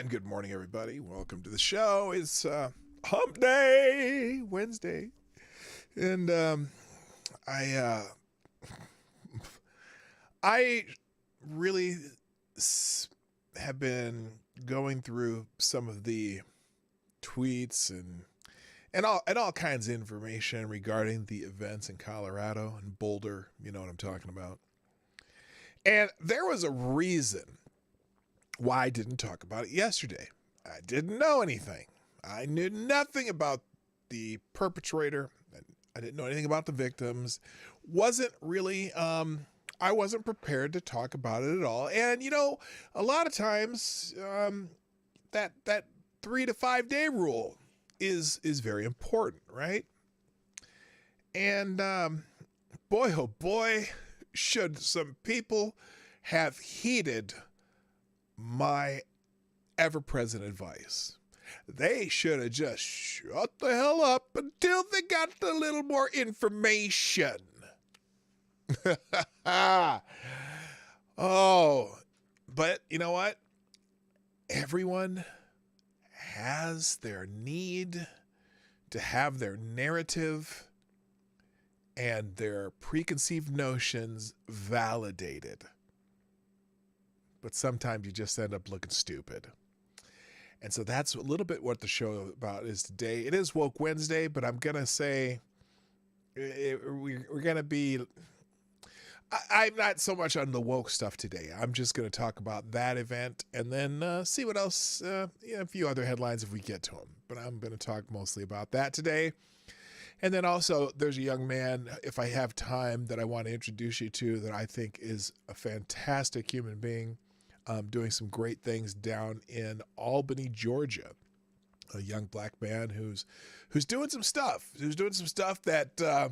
And good morning, everybody. Welcome to the show. It's Hump Day, Wednesday. And I really have been going through some of the tweets and all kinds of information regarding the events in Colorado and Boulder. You know what I'm talking about. And there was a reason why I didn't talk about it yesterday. I didn't know anything. I knew nothing about the perpetrator. I didn't know anything about the victims. Wasn't really, I wasn't prepared to talk about it at all. And, you know, a lot of times that 3 to 5 day rule is very important, right? And boy, oh boy, should some people have heeded my ever-present advice. They should have just shut the hell up until they got a little more information. Oh, but you know what? Everyone has their need to have their narrative and their preconceived notions validated. But sometimes you just end up looking stupid. And so that's a little bit what the show about is today. It is Woke Wednesday, but I'm going to say we're going to be... I'm not so much on the woke stuff today. I'm just going to talk about that event and then see what else, a few other headlines if we get to them. But I'm going to talk mostly about that today. And then also there's a young man, if I have time, that I want to introduce you to that I think is a fantastic human being. Doing some great things down in Albany, Georgia. A young black man who's doing some stuff. Who's doing some stuff that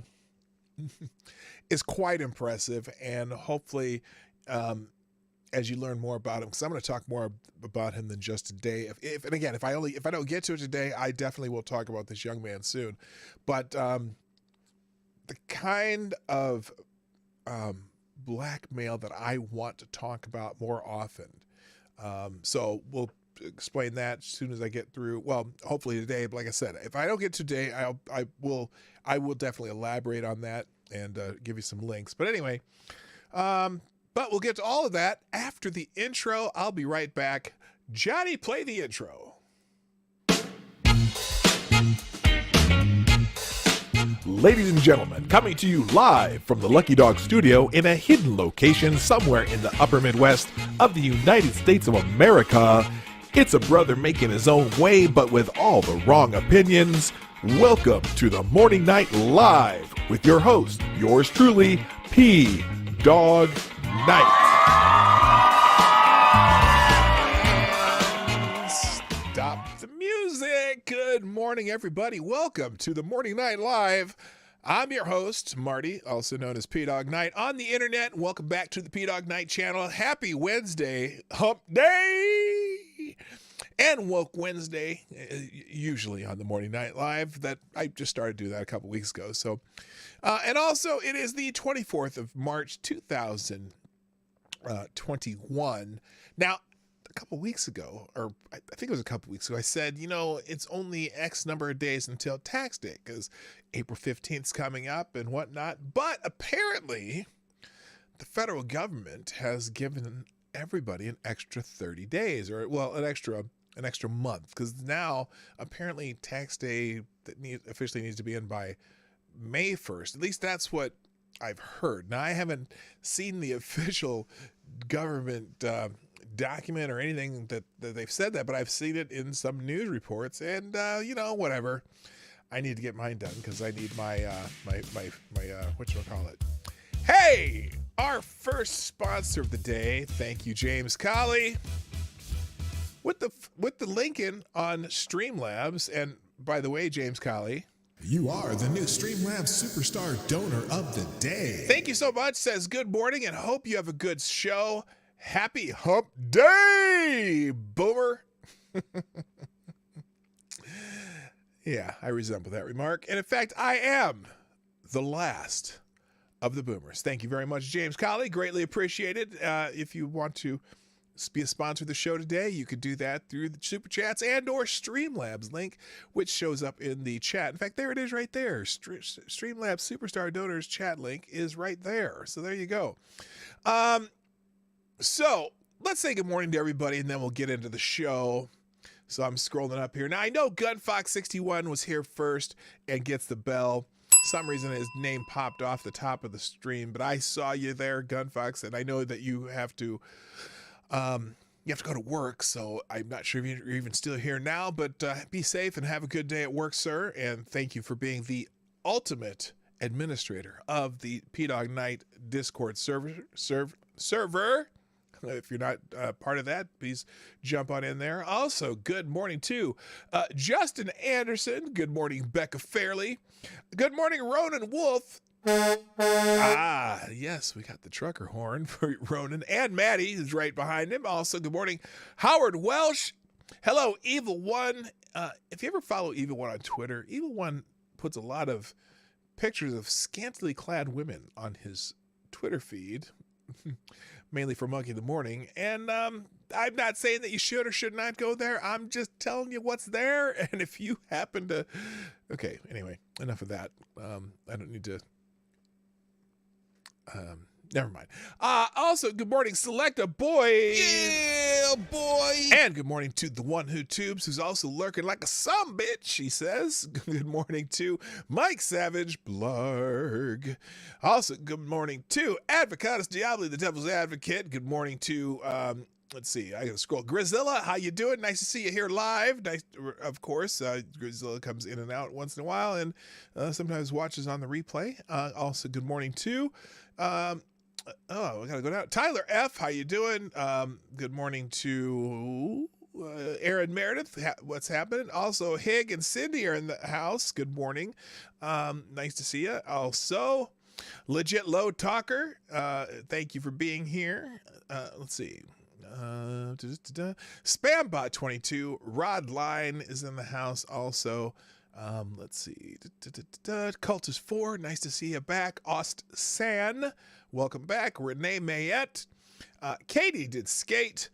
is quite impressive. And hopefully, as you learn more about him, because I'm going to talk more about him than just today. If I don't get to it today, I definitely will talk about this young man soon. But the kind of blackmail that I want to talk about more often. So we'll explain that as soon as I get through. Well, hopefully today, but like I said, if I don't get today, I will definitely elaborate on that and give you some links. But anyway, but we'll get to all of that after the intro. I'll be right back. Johnny, play the intro. Ladies and gentlemen, coming to you live from the Lucky Dog studio in a hidden location somewhere in the upper Midwest of the United States of America, it's a brother making his own way, but with all the wrong opinions. Welcome to the Morning Night Live with your host, yours truly, Dawg Knight. Stop the music. Good morning, everybody. Welcome to the Morning Night Live. I'm your host, Marty, also known as PDawgKnight on the internet. Welcome back to the Dawg Knight Channel. Happy Wednesday, Hump Day, and Woke Wednesday, usually on the Morning Night Live. That I just started doing that a couple weeks ago. So, and also it is the 24th of March, 2021. Now, a couple weeks ago, or I think it was a couple weeks ago, I said, it's only X number of days until tax day because April 15th is coming up and whatnot. But apparently, the federal government has given everybody an extra 30 days, or an extra month, because now apparently tax day officially needs to be in by May 1st. At least that's what I've heard. Now, I haven't seen the official government document or anything that they've said that, but I've seen it in some news reports, and whatever. I need to get mine done because I need my whatchamacallit. Hey, our first sponsor of the day. Thank you, James Colley, with the Lincoln on Streamlabs. And by the way, James Colley, you are the new Streamlabs Superstar Donor of the Day. Thank you so much. Says good morning and hope you have a good show. Happy Hump Day, Boomer. Yeah, I resemble that remark. And in fact, I am the last of the boomers. Thank you very much, James Colley. Greatly appreciated. If you want to be a sponsor of the show today, you could do that through the SuperChats and or Streamlabs link, which shows up in the chat. In fact, there it is right there. Streamlabs Superstar Donors chat link is right there. So there you go. So let's say good morning to everybody, and then we'll get into the show. So I'm scrolling up here. Now, I know Gunfox61 was here first and gets the bell. Some reason his name popped off the top of the stream, but I saw you there, Gunfox, and I know that you have to go to work, so I'm not sure if you're even still here now, but be safe and have a good day at work, sir, and thank you for being the ultimate administrator of the PDawgKnight Discord server. If you're not part of that, please jump on in there. Also, good morning to Justin Anderson. Good morning, Becca Fairley. Good morning, Ronan Wolf. Yes, we got the trucker horn for Ronan. And Maddie is right behind him. Also, good morning, Howard Welsh. Hello, Evil One. If you ever follow Evil One on Twitter, Evil One puts a lot of pictures of scantily clad women on his Twitter feed, mainly for Monkey in the Morning. And I'm not saying that you should or should not go there. I'm just telling you what's there. And if you happen to... Okay, anyway, enough of that. I don't need to... Never mind. Also, good morning, Selecta Boy. Yeah, boy. And good morning to the one who tubes, who's also lurking like a sumbitch, she says. Good morning to Mike Savage Blarg. Also, good morning to Advocatus Diablo, the Devil's Advocate. Good morning to, let's see, I gotta scroll. Grizilla, how you doing? Nice to see you here live. Nice, of course. Grizilla comes in and out once in a while, and sometimes watches on the replay. Also, good morning to, we gotta go down. Tyler F, how you doing? Good morning to Aaron Meredith. What's happening? Also, Hig and Cindy are in the house. Good morning. Nice to see you. Also, Legit Low Talker. Thank you for being here. Let's see. Spambot22. Rod Line is in the house also. Let's see. Cultist 4, nice to see you back. Ost San, welcome back. Renee Mayette. Katie did skate.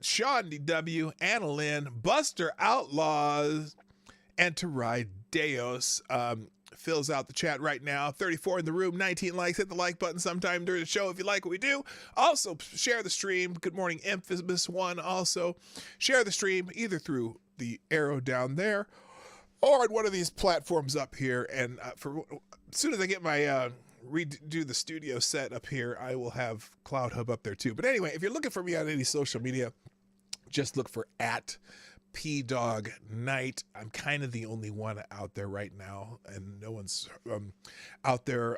Sean DW, Anna Lynn, Buster Outlaws, and to ride Deos. Fills out the chat right now. 34 in the room, 19 likes. Hit the like button sometime during the show if you like what we do. Also, share the stream. Good morning, Infamous One. Also, share the stream either through the arrow down there or on one of these platforms up here. And as soon as I get my redo the studio set up here, I will have Cloud Hub up there too. But anyway, if you're looking for me on any social media, just look for @PDawgKnight. I'm kind of the only one out there right now, and no one's out there.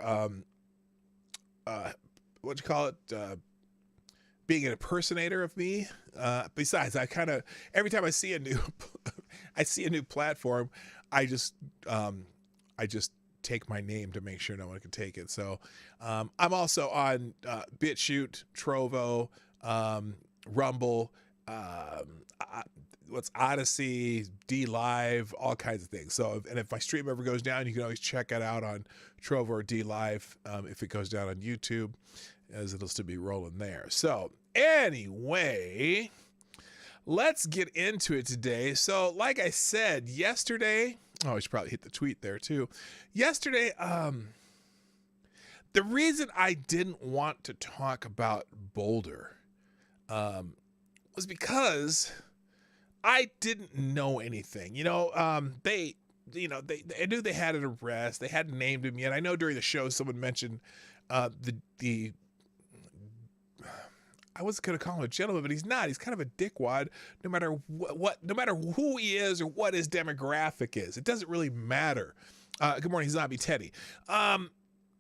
What you call it? Being an impersonator of me. Besides, I kind of every time I see a new, platform, I just take my name to make sure no one can take it. So I'm also on BitChute, Trovo, Rumble. What's Odyssey, D Live, all kinds of things. So, and if my stream ever goes down, you can always check it out on Trovo or D Live. If it goes down on YouTube, as it'll still be rolling there. So anyway, let's get into it today. So like I said yesterday, I should probably hit the tweet there too. Yesterday, the reason I didn't want to talk about Boulder, was because I didn't know anything. They knew they had an arrest. They hadn't named him yet. I know during the show someone mentioned the I wasn't going to call him a gentleman, but he's not. He's kind of a dickwad. No matter no matter who he is or what his demographic is, it doesn't really matter. Good morning, Zombie Teddy.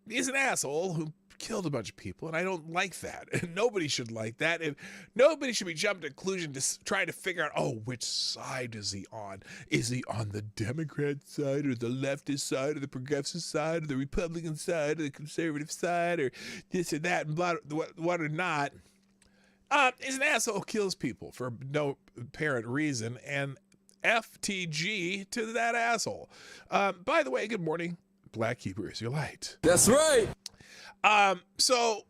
He's an asshole who killed a bunch of people, and I don't like that. And nobody should like that. And nobody should be jumping to conclusion to try to figure out, which side is he on? Is he on the Democrat side or the leftist side or the progressive side or the Republican side or the conservative side or this or that and blah, what or not? Is an asshole who kills people for no apparent reason, and FTG to that asshole. By the way, good morning. Black Hebrew is your light. That's right. So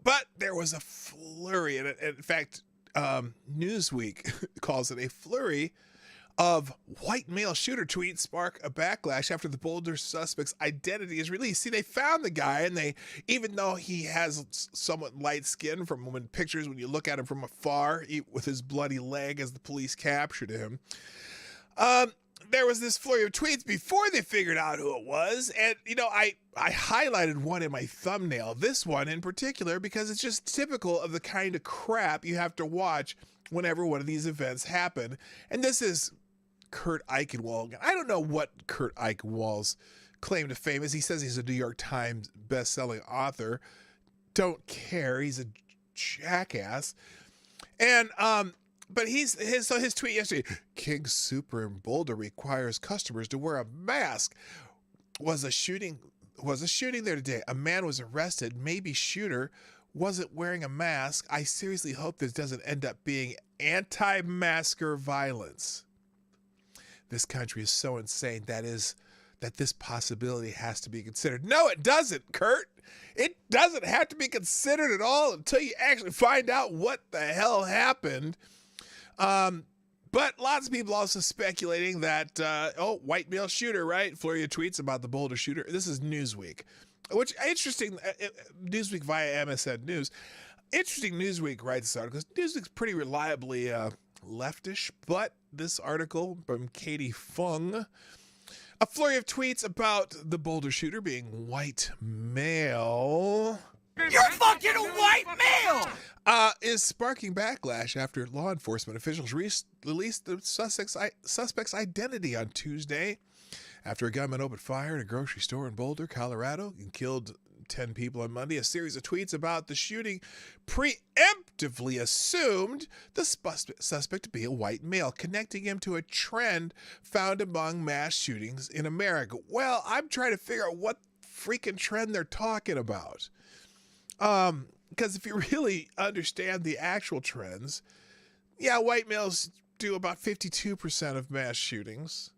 But there was a flurry, and in fact, Newsweek calls it a flurry of white male shooter tweets spark a backlash after the Boulder suspect's identity is released. See, they found the guy, and they, even though he has somewhat light skin from when pictures, when you look at him from afar, with his bloody leg as the police captured him, there was this flurry of tweets before they figured out who it was. And, I highlighted one in my thumbnail, this one in particular, because it's just typical of the kind of crap you have to watch whenever one of these events happen. And this is Kurt Eichenwald. I don't know what Kurt Eichenwald's claim to fame is. He says he's a New York Times best-selling author. Don't care. He's a jackass. And, but his tweet yesterday, King Super in Boulder requires customers to wear a mask. Was a shooting there today. A man was arrested. Maybe shooter wasn't wearing a mask. I seriously hope this doesn't end up being anti-masker violence. This country is so insane that this possibility has to be considered. No, it doesn't, Kurt. It doesn't have to be considered at all until you actually find out what the hell happened. But lots of people also speculating that, white male shooter, right? Flurry of tweets about the Boulder shooter. This is Newsweek, which interesting. Newsweek via MSN News. Interesting Newsweek writes this article because Newsweek's pretty reliably leftish, but this article from Katie Fung, a flurry of tweets about the Boulder shooter being white male. You're fucking a white male! Is sparking backlash after law enforcement officials released the suspect's identity on Tuesday after a gunman opened fire at a grocery store in Boulder, Colorado, and killed 10 people on Monday. A series of tweets about the shooting preemptively assumed the suspect to be a white male, connecting him to a trend found among mass shootings in America. Well, I'm trying to figure out what freaking trend they're talking about. Because if you really understand the actual trends, yeah, white males do about 52% of mass shootings.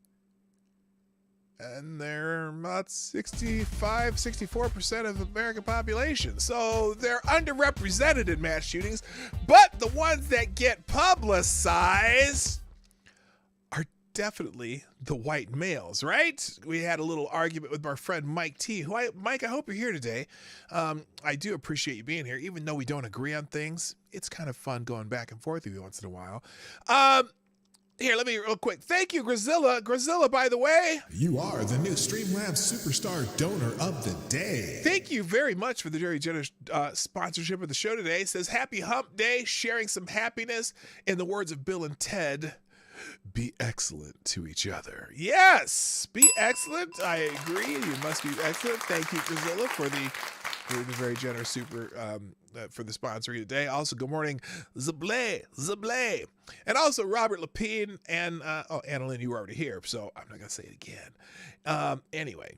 And they're about 64% of the American population. So they're underrepresented in mass shootings. But the ones that get publicized are definitely the white males, right? We had a little argument with our friend Mike T. Mike, I hope you're here today. I do appreciate you being here. Even though we don't agree on things, it's kind of fun going back and forth with you once in a while. Here, let me real quick. Thank you, Grazilla. Grazilla, by the way. You are the new Streamlabs Superstar Donor of the Day. Thank you very much for the very generous sponsorship of the show today. It says, Happy Hump Day, sharing some happiness. In the words of Bill and Ted, be excellent to each other. Yes, be excellent. I agree. You must be excellent. Thank you, Grazilla, for the very generous for the sponsoring today. Also, good morning, Zablé. And also Robert Lapine and, Annalyn, you were already here, so I'm not going to say it again. Anyway,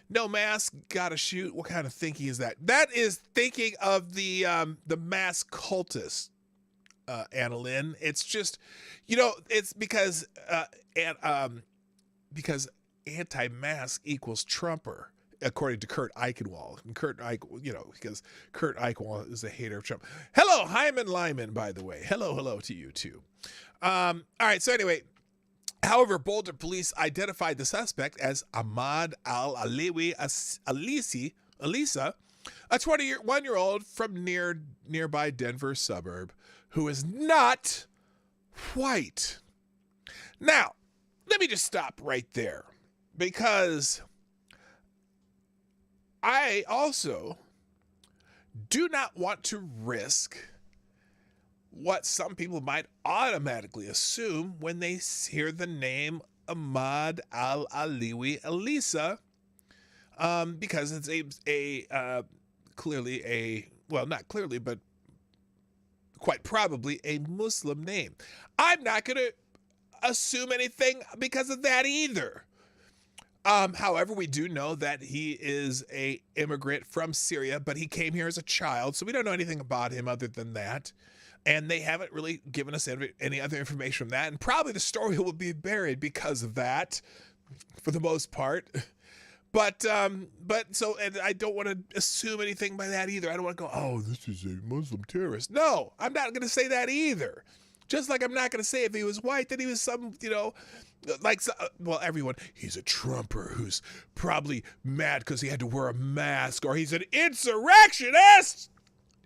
no mask, gotta shoot. What kind of thinking is that? That is thinking of the mass cultist, Annalyn. It's just, it's because anti-mask equals Trumper, according to Kurt Eichenwald. And because Kurt Eichenwald is a hater of Trump. Hello, Hyman Lyman, by the way. Hello to you, too. All right, so anyway, however, Boulder police identified the suspect as Ahmad Al-Aliwi Alisa, a 21-year-old from nearby Denver suburb who is not white. Now, let me just stop right there, because I also do not want to risk what some people might automatically assume when they hear the name Ahmad Al-Aliwi Alisa, because it's not clearly, but quite probably a Muslim name. I'm not going to assume anything because of that either. However, we do know that he is an immigrant from Syria, but he came here as a child, so we don't know anything about him other than that. And they haven't really given us any other information from that. And probably the story will be buried because of that, for the most part. But so, and I don't want to assume anything by that either. I don't want to go, oh, this is a Muslim terrorist. No, I'm not going to say that either. Just like I'm not going to say if he was white that he was some, like, well, everyone, he's a Trumper who's probably mad because he had to wear a mask, or he's an insurrectionist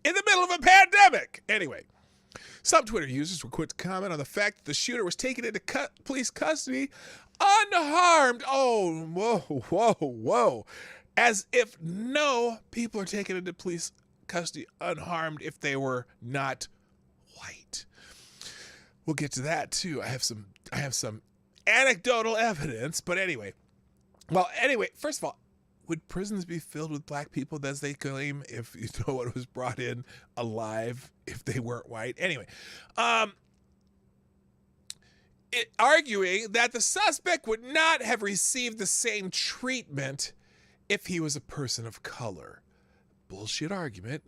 in the middle of a pandemic. Anyway, some Twitter users were quick to comment on the fact that the shooter was taken into police custody unharmed. Oh, whoa. As if no people are taken into police custody unharmed if they were not white. We'll get to that too. I have some anecdotal evidence, but anyway. Well, anyway, first of all, would prisons be filled with black people, as they claim, if what was brought in alive if they weren't white? Anyway, arguing that the suspect would not have received the same treatment if he was a person of color. Bullshit argument.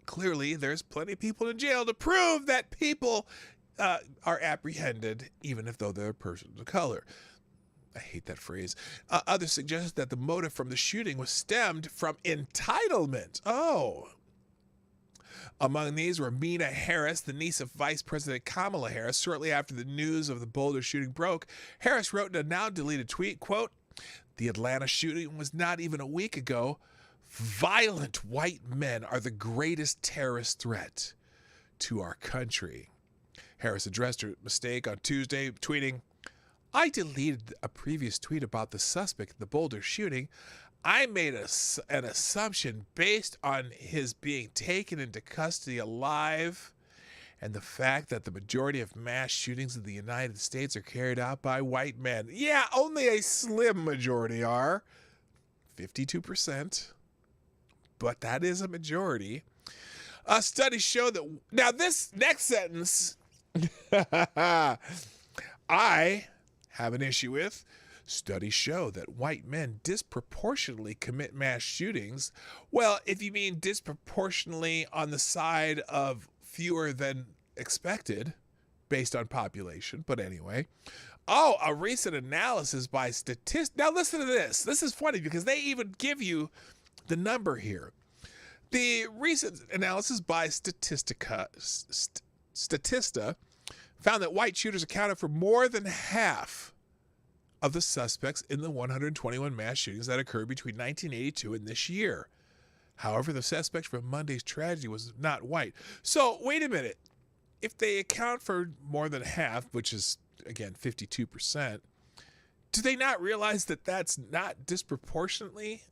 Clearly, there's plenty of people in jail to prove that people are apprehended, even if though they're persons of color. I hate that phrase. Others suggest that the motive from the shooting was stemmed from entitlement. Oh. Among these were Mina Harris, the niece of Vice President Kamala Harris. Shortly after the news of the Boulder shooting broke, Harris wrote in a now-deleted tweet, quote, "The Atlanta shooting was not even a week ago. Violent white men are the greatest terrorist threat to our country." Harris addressed her mistake on Tuesday, tweeting, "I deleted a previous tweet about the suspect in the Boulder shooting. I made an assumption based on his being taken into custody alive and the fact that the majority of mass shootings in the United States are carried out by white men." Yeah, only a slim majority are. 52%. But that is a majority. Studies show that... Now, this next sentence... I have an issue with. Studies show that white men disproportionately commit mass shootings. Well, if you mean disproportionately on the side of fewer than expected, based on population, but anyway. Oh, a recent analysis by statistics. Now listen to this. This is funny because they even give you the number here. The recent analysis by Statista found that white shooters accounted for more than half of the suspects in the 121 mass shootings that occurred between 1982 and this year. However, the suspect from Monday's tragedy was not white. So, wait a minute. If they account for more than half, which is, again, 52%, do they not realize that that's not disproportionately?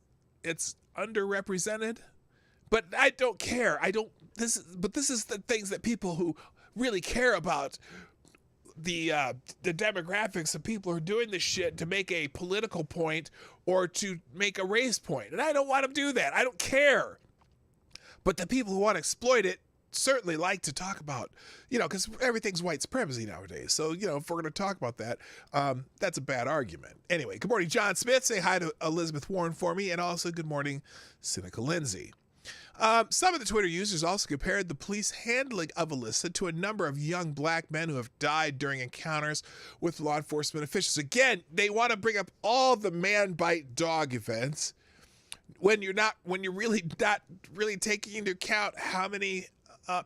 It's underrepresented? But I don't care. This is the things that people who really care about the demographics of people who are doing this shit to make a political point or to make a race point. And I don't want to do that. I don't care. But the people who want to exploit it certainly like to talk about, because everything's white supremacy nowadays. So, if we're going to talk about that, that's a bad argument. Anyway, good morning, John Smith. Say hi to Elizabeth Warren for me. And also good morning, Cynical Lindsay. Some of the Twitter users also compared the police handling of Alyssa to a number of young black men who have died during encounters with law enforcement officials. Again, they want to bring up all the man bite dog events when you're really not really taking into account how many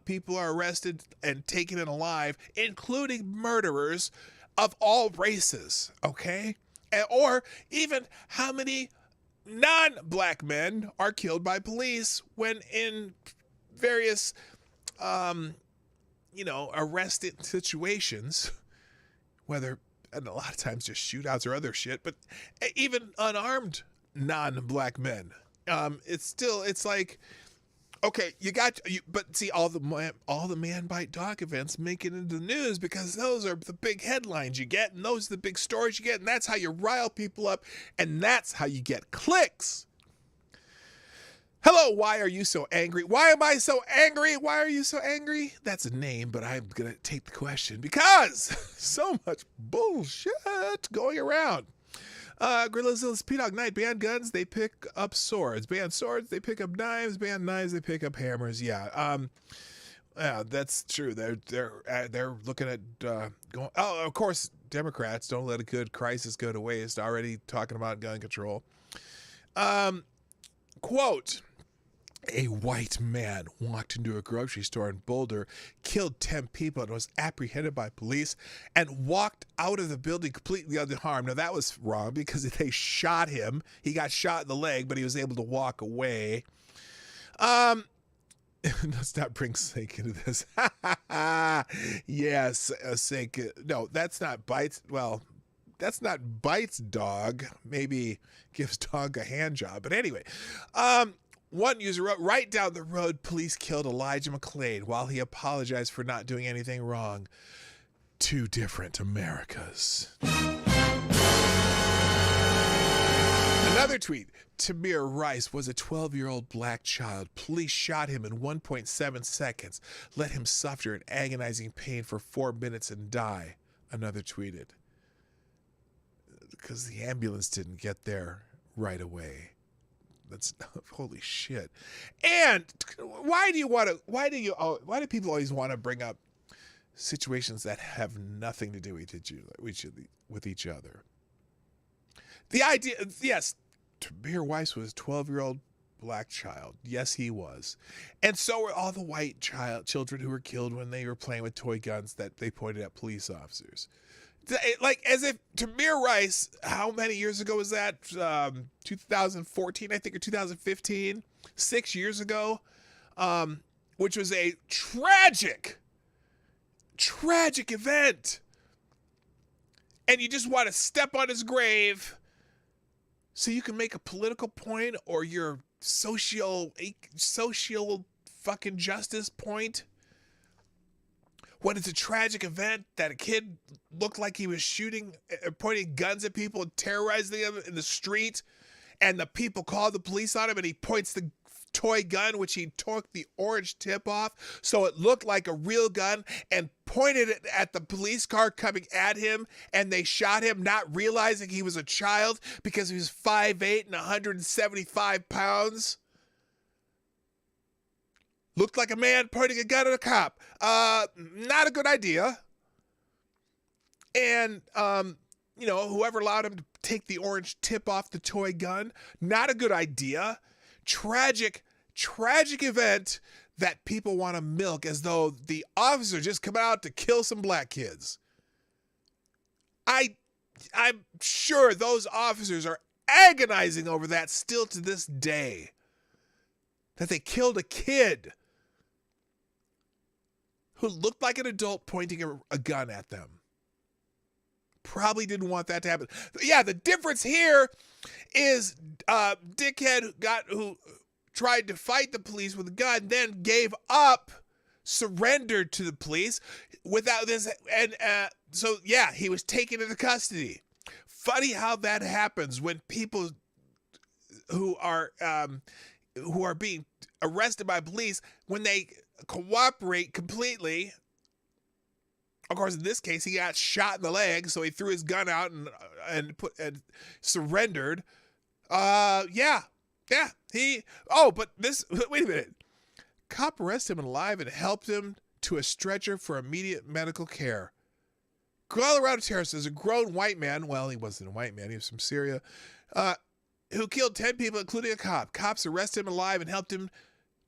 people are arrested and taken in alive, including murderers of all races, okay? Or even how many non-black men are killed by police when in various, arrested situations, whether, and a lot of times just shootouts or other shit, but even unarmed non-black men. It's like, okay, but see, all the man bite dog events make it into the news because those are the big headlines you get, and those are the big stories you get, and that's how you rile people up, and that's how you get clicks. Hello, why are you so angry? Why am I so angry? Why are you so angry? That's a name, but I'm gonna take the question because so much bullshit going around. Gorillas, PDawgKnight, ban guns, they pick up swords. Ban swords, they pick up knives. Ban knives, they pick up hammers. Yeah, that's true. They're looking at going. Oh, of course, Democrats don't let a good crisis go to waste. Already talking about gun control. Quote, a white man walked into a grocery store in Boulder, killed 10 people, and was apprehended by police and walked out of the building completely unharmed. Now, that was wrong because they shot him. He got shot in the leg, but he was able to walk away. Let's not bring Sink into this. Yes, Sink. No, that's not Bites. Well, that's not Bites dog. Maybe gives dog a hand job. But anyway, one user wrote, right down the road, police killed Elijah McClain while he apologized for not doing anything wrong. Two different Americas. Another tweet. Tamir Rice was a 12-year-old black child. Police shot him in 1.7 seconds, let him suffer in agonizing pain for 4 minutes and die. Another tweeted. Because the ambulance didn't get there right away. That's holy shit. And why do people always want to bring up situations that have nothing to do with each other? The idea, yes, Tamir Rice was a 12-year-old black child. Yes, he was. And so were all the white children who were killed when they were playing with toy guns that they pointed at police officers. Like, as if Tamir Rice, how many years ago was that? 2014, I think, or 2015? 6 years ago, which was a tragic event. And you just want to step on his grave so you can make a political point or your social fucking justice point. When it's a tragic event that a kid looked like he was pointing guns at people and terrorizing them in the street, and the people called the police on him, and he points the toy gun, which he took the orange tip off, so it looked like a real gun, and pointed it at the police car coming at him, and they shot him, not realizing he was a child because he was 5'8" and 175 pounds. Looked like a man pointing a gun at a cop. Not a good idea. And, whoever allowed him to take the orange tip off the toy gun, not a good idea. Tragic event that people want to milk as though the officer just come out to kill some black kids. I'm sure those officers are agonizing over that still to this day. That they killed a kid who looked like an adult pointing a gun at them. Probably didn't want that to happen. Yeah, the difference here is dickhead who tried to fight the police with a gun, then gave up, surrendered to the police without this, and so yeah, he was taken into custody. Funny how that happens when people who are being arrested by police, when they cooperate completely. Of course, in this case, he got shot in the leg, so he threw his gun out and surrendered. But wait a minute. Cop arrested him alive and helped him to a stretcher for immediate medical care. Colorado Terrace says a grown white man, well, he wasn't a white man, he was from Syria, who killed 10 people, including a cop. Cops arrested him alive and helped him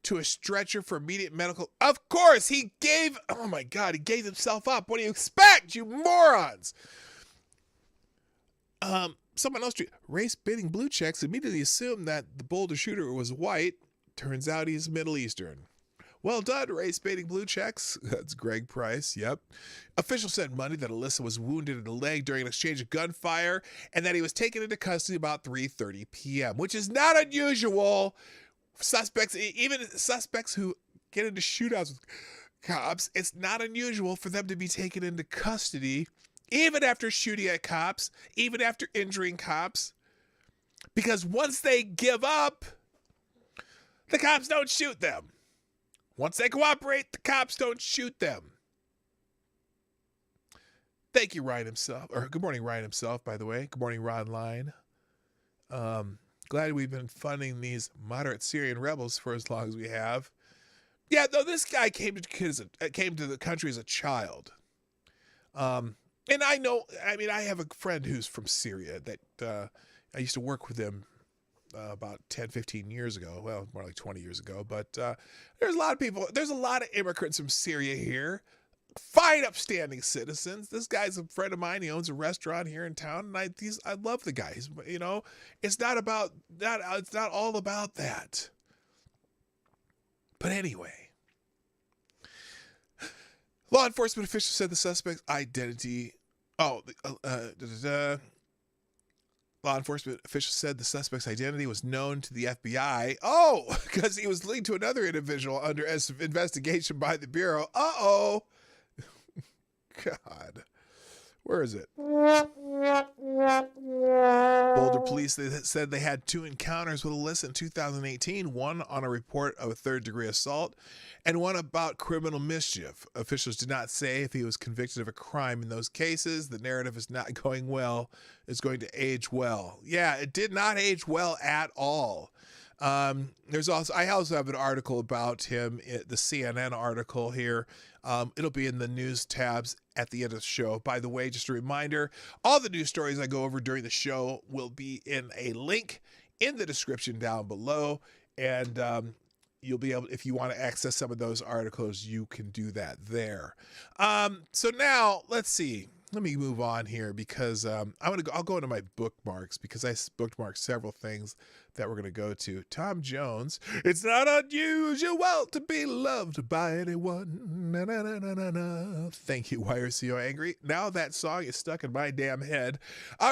to a stretcher for immediate medical. Of course, he gave himself up. What do you expect, you morons? Someone else, race-baiting blue checks immediately assumed that the Boulder shooter was white. Turns out he's Middle Eastern. Well done, race-baiting blue checks. That's Greg Price, yep. Officials said Monday that Alyssa was wounded in the leg during an exchange of gunfire and that he was taken into custody about 3:30 p.m., which is not unusual. Even suspects who get into shootouts with cops, it's not unusual for them to be taken into custody, even after shooting at cops, even after injuring cops, because once they give up, the cops don't shoot them. Once they cooperate, the cops don't shoot them. Thank you, Ryan himself. Or good morning, Ryan himself, by the way. Good morning, Ron Line. Glad we've been funding these moderate Syrian rebels for as long as we have. Yeah, though this guy came to the country as a child. And I have a friend who's from Syria that I used to work with him about 10, 15 years ago. Well, more like 20 years ago. But there's a lot of people. There's a lot of immigrants from Syria here. Fine, upstanding citizens. This guy's a friend of mine. He owns a restaurant here in town, and I love the guy. You know, it's not about that. It's not all about that. But anyway, law enforcement officials said the suspect's identity. Law enforcement officials said the suspect's identity was known to the FBI. Oh, because he was linked to another individual under investigation by the Bureau. Uh-oh. God. Where is it? Boulder police said they had 2 encounters with Alyssa in 2018, one on a report of a third-degree assault and one about criminal mischief. Officials did not say if he was convicted of a crime in those cases. The narrative is not going well. It's going to age well. Yeah, it did not age well at all. I also have an article about him, the CNN article here. It'll be in the news tabs at the end of the show. By the way, just a reminder, all the news stories I go over during the show will be in a link in the description down below. And you'll be able, if you want to access some of those articles, you can do that there. So now let's see. Let me move on here because I'll go into my bookmarks because I bookmarked several things that we're going to go to. Tom Jones, it's not unusual to be loved by anyone. Na, na, na, na, na, na. Thank you, Why Are So Angry? Now that song is stuck in my damn head.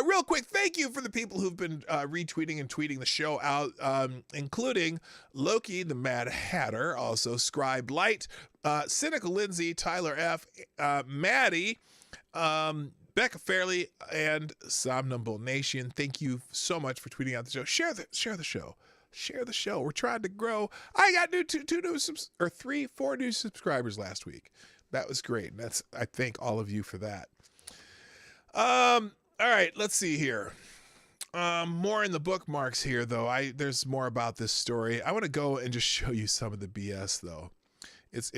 Real quick, thank you for the people who've been retweeting and tweeting the show out, including Loki the Mad Hatter, also Scribe Light, Cynical Lindsay, Tyler F., Maddie, Becca Fairley, and Somnambule Nation. Thank you so much for tweeting out the show. Share the show. Share the show. We're trying to grow. I got four new subscribers last week. That was great. And I thank all of you for that. All right, let's see here. More in the bookmarks here, though. There's more about this story. I want to go and just show you some of the BS, though. It's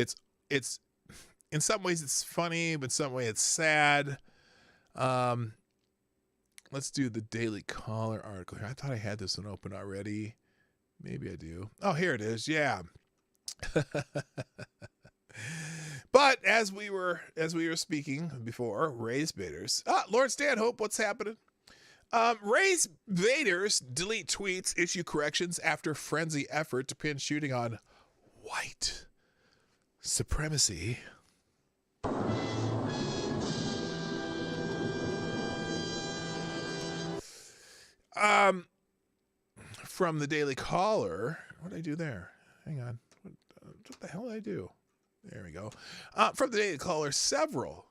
in some ways it's funny, but in some way it's sad. Let's do the Daily Caller article here. I thought I had this one open already. Maybe I do. Oh, here it is. Yeah. But as we were speaking before, Ray's Baiters. Lord Stanhope, what's happening? Ray's Baiters delete tweets, issue corrections after frenzy effort to pin shooting on white supremacy. From the Daily Caller. What did I do there? Hang on. What the hell did I do? There we go. From the Daily Caller, several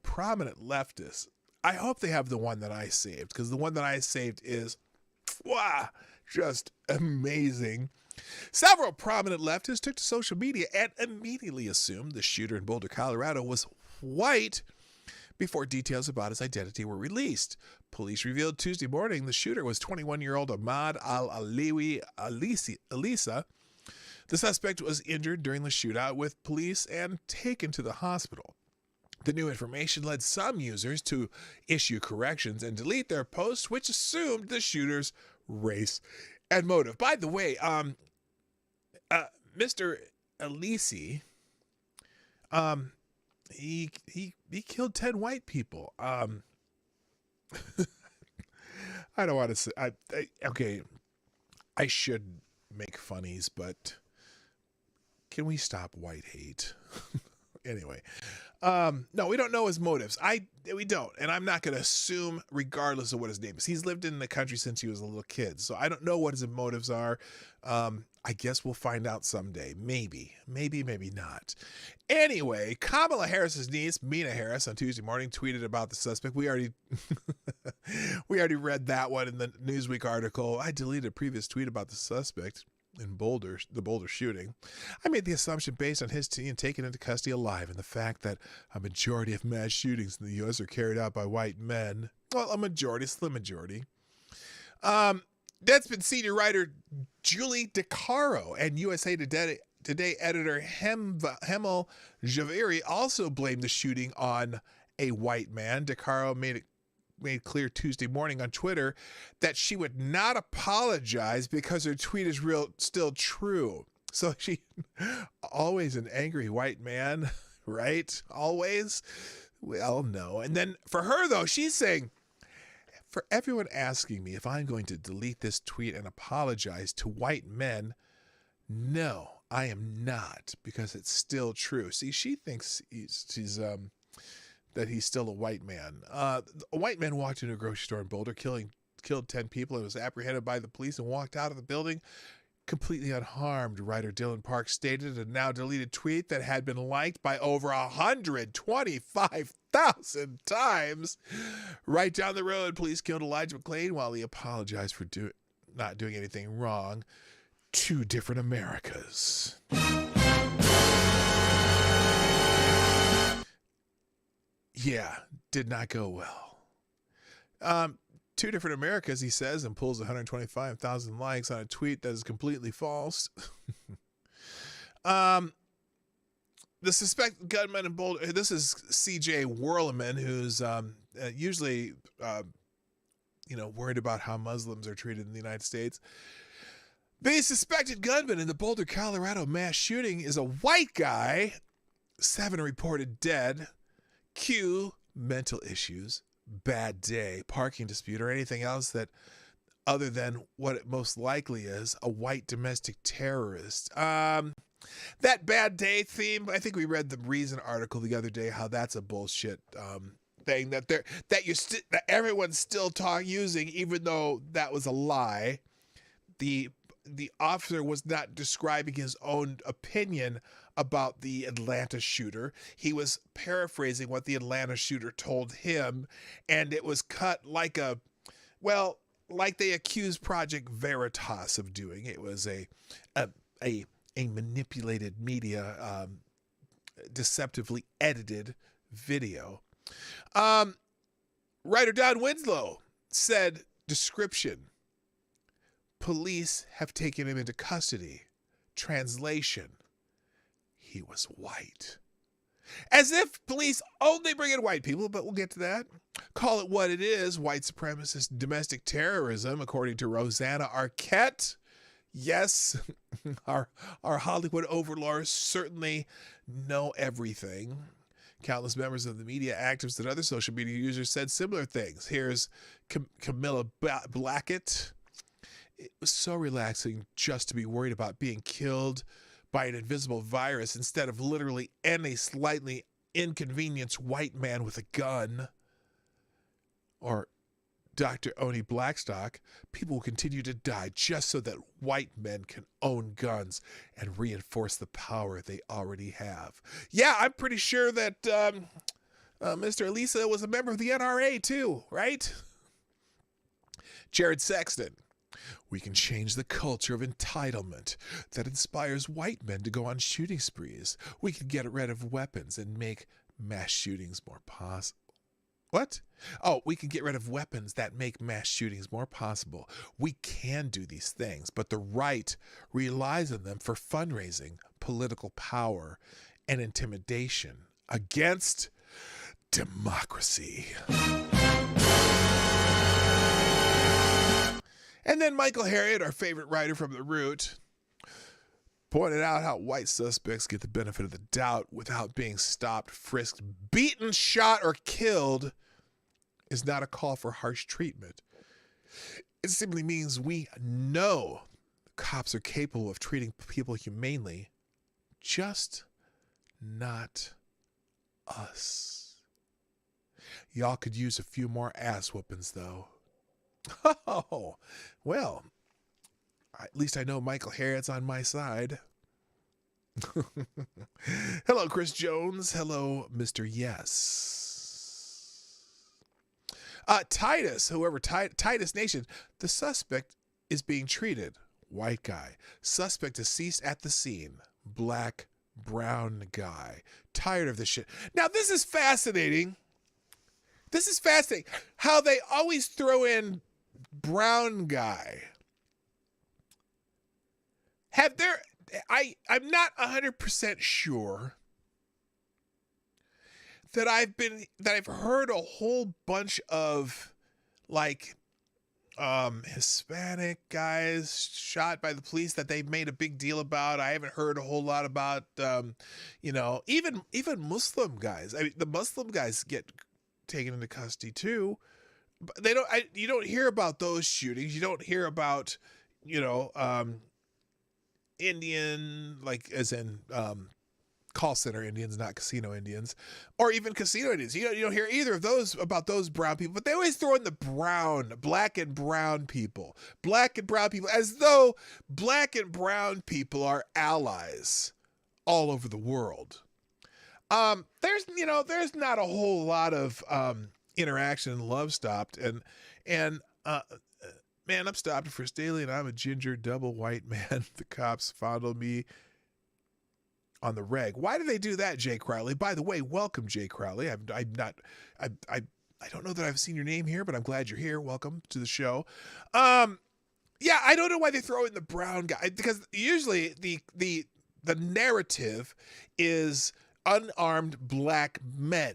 prominent leftists. I hope they have the one that I saved, because the one that I saved is just amazing. Several prominent leftists took to social media and immediately assumed the shooter in Boulder, Colorado was white before details about his identity were released. Police revealed Tuesday morning the shooter was 21-year-old Ahmad Al-Aliwi Alisa. The suspect was injured during the shootout with police and taken to the hospital. The new information led some users to issue corrections and delete their posts, which assumed the shooter's race and motive. By the way, Mr. Alisi, he killed 10 white people. I don't want to say. Okay, I should make funnies, but can we stop white hate? Anyway, no, we don't know his motives. We don't, and I'm not going to assume, regardless of what his name is. He's lived in the country since he was a little kid, so I don't know what his motives are. I guess we'll find out someday. Maybe not. Anyway, Kamala Harris's niece, Mina Harris, on Tuesday morning tweeted about the suspect. We already read that one in the Newsweek article. I deleted a previous tweet about the suspect in the Boulder shooting. I made the assumption based on his being taken into custody alive and the fact that a majority of mass shootings in the U.S. are carried out by white men. Well, a slim majority. That's been senior writer Julie DeCaro and USA Today editor Hemel Javeri also blamed the shooting on a white man. DeCaro made it made clear Tuesday morning on Twitter that she would not apologize because her tweet is still true. So she, always an angry white man, right? Always? Well, no. And then for her, though, she's saying, for everyone asking me if I'm going to delete this tweet and apologize to white men, no, I am not, because it's still true. See, she thinks that he's still a white man. A white man walked into a grocery store in Boulder, killed 10 people, and was apprehended by the police and walked out of the building completely unharmed, writer Dylan Park stated in a now deleted tweet that had been liked by over 125,000 times. Right down the road, police killed Elijah McClain while he apologized for not doing anything wrong. Two different Americas. Yeah, did not go well. Two different Americas, he says, and pulls 125,000 likes on a tweet that is completely false. The suspected gunman in Boulder, this is CJ Whirleman, who's usually, worried about how Muslims are treated in the United States. The suspected gunman in the Boulder, Colorado mass shooting is a white guy. 7 reported dead. Q, mental issues, bad day, parking dispute, or anything else that other than what it most likely is, a white domestic terrorist. That bad day theme, I think we read the Reason article the other day, how that's a bullshit thing that everyone's still using, even though that was a lie. The officer was not describing his own opinion about the Atlanta shooter. He was paraphrasing what the Atlanta shooter told him, and it was cut like like they accused Project Veritas of doing. It was a manipulated media, deceptively edited video. Writer Don Winslow said, description: police have taken him into custody. Translation: he was white. As if police only bring in white people, but we'll get to that. Call it what it is, white supremacist domestic terrorism, according to Rosanna Arquette. Yes, our Hollywood overlords certainly know everything. Countless members of the media, activists, and other social media users said similar things. Here's Camilla Blackett. It was so relaxing just to be worried about being killed by an invisible virus instead of literally any slightly inconvenienced white man with a gun. Or Dr. Oni Blackstock, people will continue to die just so that white men can own guns and reinforce the power they already have. Yeah, I'm pretty sure that Mr. Elisa was a member of the NRA too, right? Jared Sexton. We can change the culture of entitlement that inspires white men to go on shooting sprees. We can get rid of weapons and make mass shootings more possible. What? Oh, we can get rid of weapons that make mass shootings more possible. We can do these things, but the right relies on them for fundraising, political power, and intimidation against democracy. And then Michael Harriot, our favorite writer from The Root, pointed out how white suspects get the benefit of the doubt without being stopped, frisked, beaten, shot, or killed is not a call for harsh treatment. It simply means we know cops are capable of treating people humanely, just not us. Y'all could use a few more ass whoopings, though. Oh, well, at least I know Michael Harriot's on my side. Hello, Chris Jones. Hello, Mr. Yes. Titus, Titus Nation, the suspect is being treated. White guy. Suspect deceased at the scene. Black, brown guy. Tired of this shit. Now, this is fascinating. This is fascinating. How they always throw in brown guy. I'm not 100% sure that I've heard a whole bunch of like Hispanic guys shot by the police that they've made a big deal about. I haven't heard a whole lot about even Muslim guys. I mean, the Muslim guys get taken into custody too, but they don't. You don't hear about those shootings. You don't hear about Indian, like as in call center Indians, not casino Indians, or even casino Indians. You don't hear either of those about those brown people, but they always throw in the black and brown people, as though black and brown people are allies all over the world. There's not a whole lot of interaction and love stopped, and man, I'm stopped for daily, and I'm a ginger double white man. The cops fondle me on the reg. Why do they do that, Jay Crowley? By the way, welcome, Jay Crowley. I don't know that I've seen your name here, but I'm glad you're here. Welcome to the show. Yeah, I don't know why they throw in the brown guy, because usually the narrative is unarmed black men.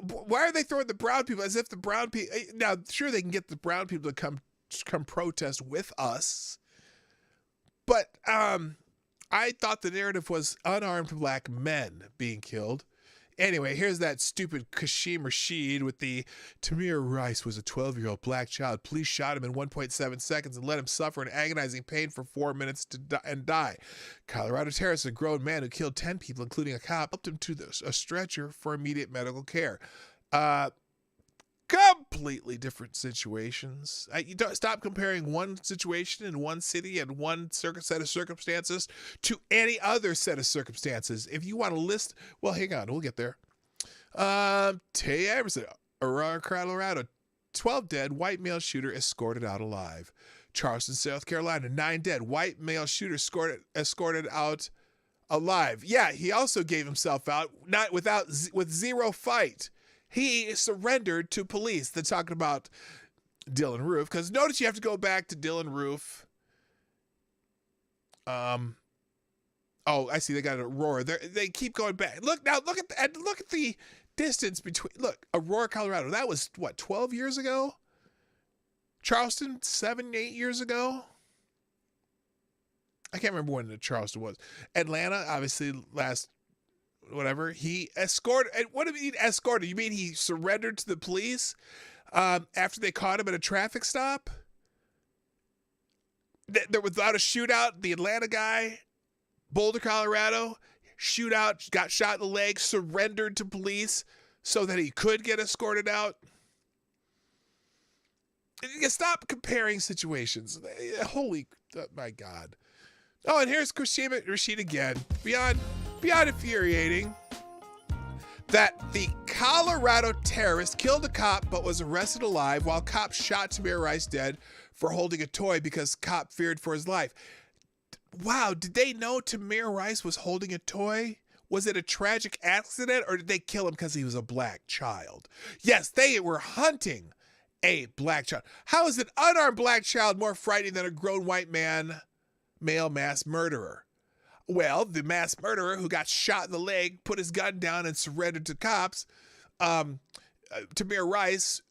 Why are they throwing the brown people as if the brown people? Now, sure, they can get the brown people to come protest with us, but I thought the narrative was unarmed black men being killed. Anyway, here's that stupid Kashim Rashid with the Tamir Rice was a 12-year-old black child. Police shot him in 1.7 seconds and let him suffer in agonizing pain for 4 minutes and die. Colorado terrorist, a grown man who killed 10 people, including a cop, helped him to a stretcher for immediate medical care. Completely different situations. You don't stop comparing one situation in one city and one set of circumstances to any other set of circumstances. If you want to list, well, hang on, we'll get there. Tay Everson, Aurora, Colorado, 12 dead, white male shooter escorted out alive. Charleston, South Carolina, 9 dead, white male shooter escorted out alive. Yeah, he also gave himself out, with zero fight. He surrendered to police. They're talking about Dylan Roof, because notice you have to go back to Dylan Roof. Oh, I see. They got Aurora. They keep going back. Look at the distance between. Look, Aurora, Colorado. That was what, 12 years ago. Charleston, 7, 8 years ago. I can't remember when Charleston was. Atlanta, obviously last. Whatever, he escorted. And what do you mean escorted? You mean he surrendered to the police after they caught him at a traffic stop? There without a shootout. The Atlanta guy, Boulder, Colorado, shootout, got shot in the leg, surrendered to police so that he could get escorted out. Stop comparing situations. Holy, my God. Oh, and here's Kashima Rashid again. Beyond infuriating that the Colorado terrorist killed a cop but was arrested alive, while cops shot Tamir Rice dead for holding a toy because cop feared for his life. Wow, did they know Tamir Rice was holding a toy? Was it a tragic accident, or did they kill him because he was a black child? Yes, they were hunting a black child. How is an unarmed black child more frightening than a grown white male mass murderer? Well, the mass murderer who got shot in the leg, put his gun down and surrendered to cops. Tamir Rice,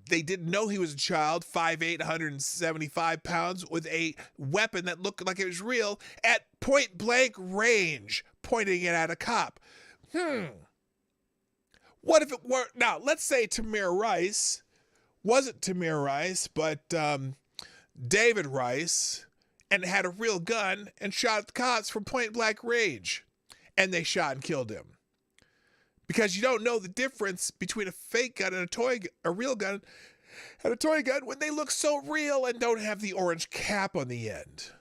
they didn't know he was a child, 5'8", 175 pounds, with a weapon that looked like it was real at point blank range, pointing it at a cop. What if it were? Now, let's say Tamir Rice wasn't Tamir Rice, but David Rice, and had a real gun and shot at the cops from point blank range, and they shot and killed him. Because you don't know the difference between a fake gun and a real gun and a toy gun when they look so real and don't have the orange cap on the end.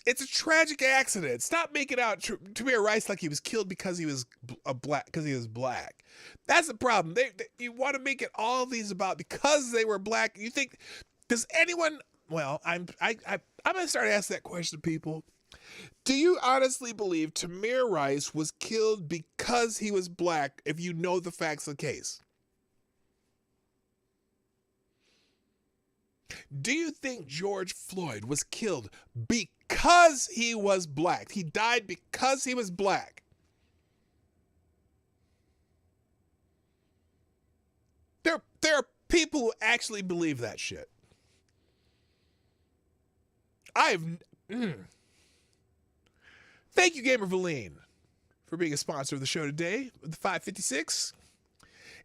It's a tragic accident. Stop making out Tamir Rice like he was killed because he was black. That's the problem. You want to make it all these about because they were black. You think, does anyone? Well, I'm going to start asking that question to people. Do you honestly believe Tamir Rice was killed because he was black, if you know the facts of the case? Do you think George Floyd was killed because he was black? He died because he was black. There are People who actually believe that shit. Thank you, Gamer Valine, for being a sponsor of the show today with the 556.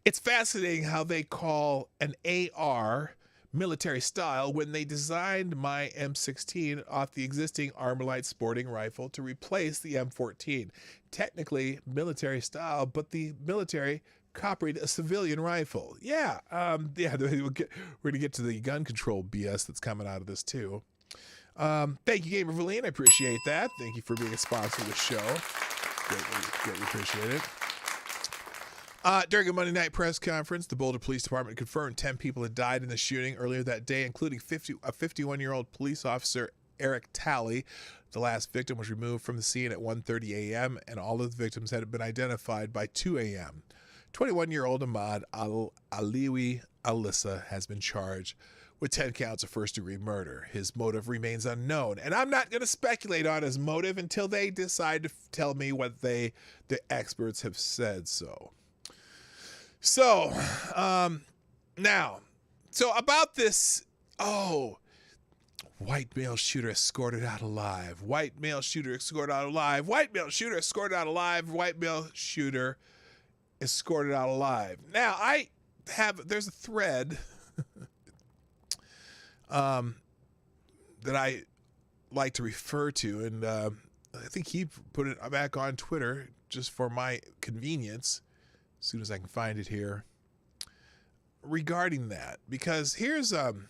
It's fascinating how they call an AR military style when they designed my M16 off the existing Armalite sporting rifle to replace the M14. Technically military style, but the military copied a civilian rifle. Yeah, we're going to get to the gun control BS that's coming out of this too. Thank you, Gamer Valine. I appreciate that. Thank you for being a sponsor of the show. Greatly appreciate it. During a Monday night press conference, the Boulder Police Department confirmed 10 people had died in the shooting earlier that day, including a 51-year-old police officer, Eric Talley. The last victim was removed from the scene at 1:30 a.m., and all of the victims had been identified by 2 a.m. 21-year-old Ahmad Aliwi Alissa has been charged with 10 counts of first-degree murder. His motive remains unknown, and I'm not going to speculate on his motive until they decide to tell me what the experts have said so. So, about this, white male shooter escorted out alive. White male shooter escorted out alive. White male shooter escorted out alive. White male shooter escorted out alive. Now, there's a thread that I like to refer to, and I think he put it back on Twitter just for my convenience, as soon as I can find it here, regarding that, because here's an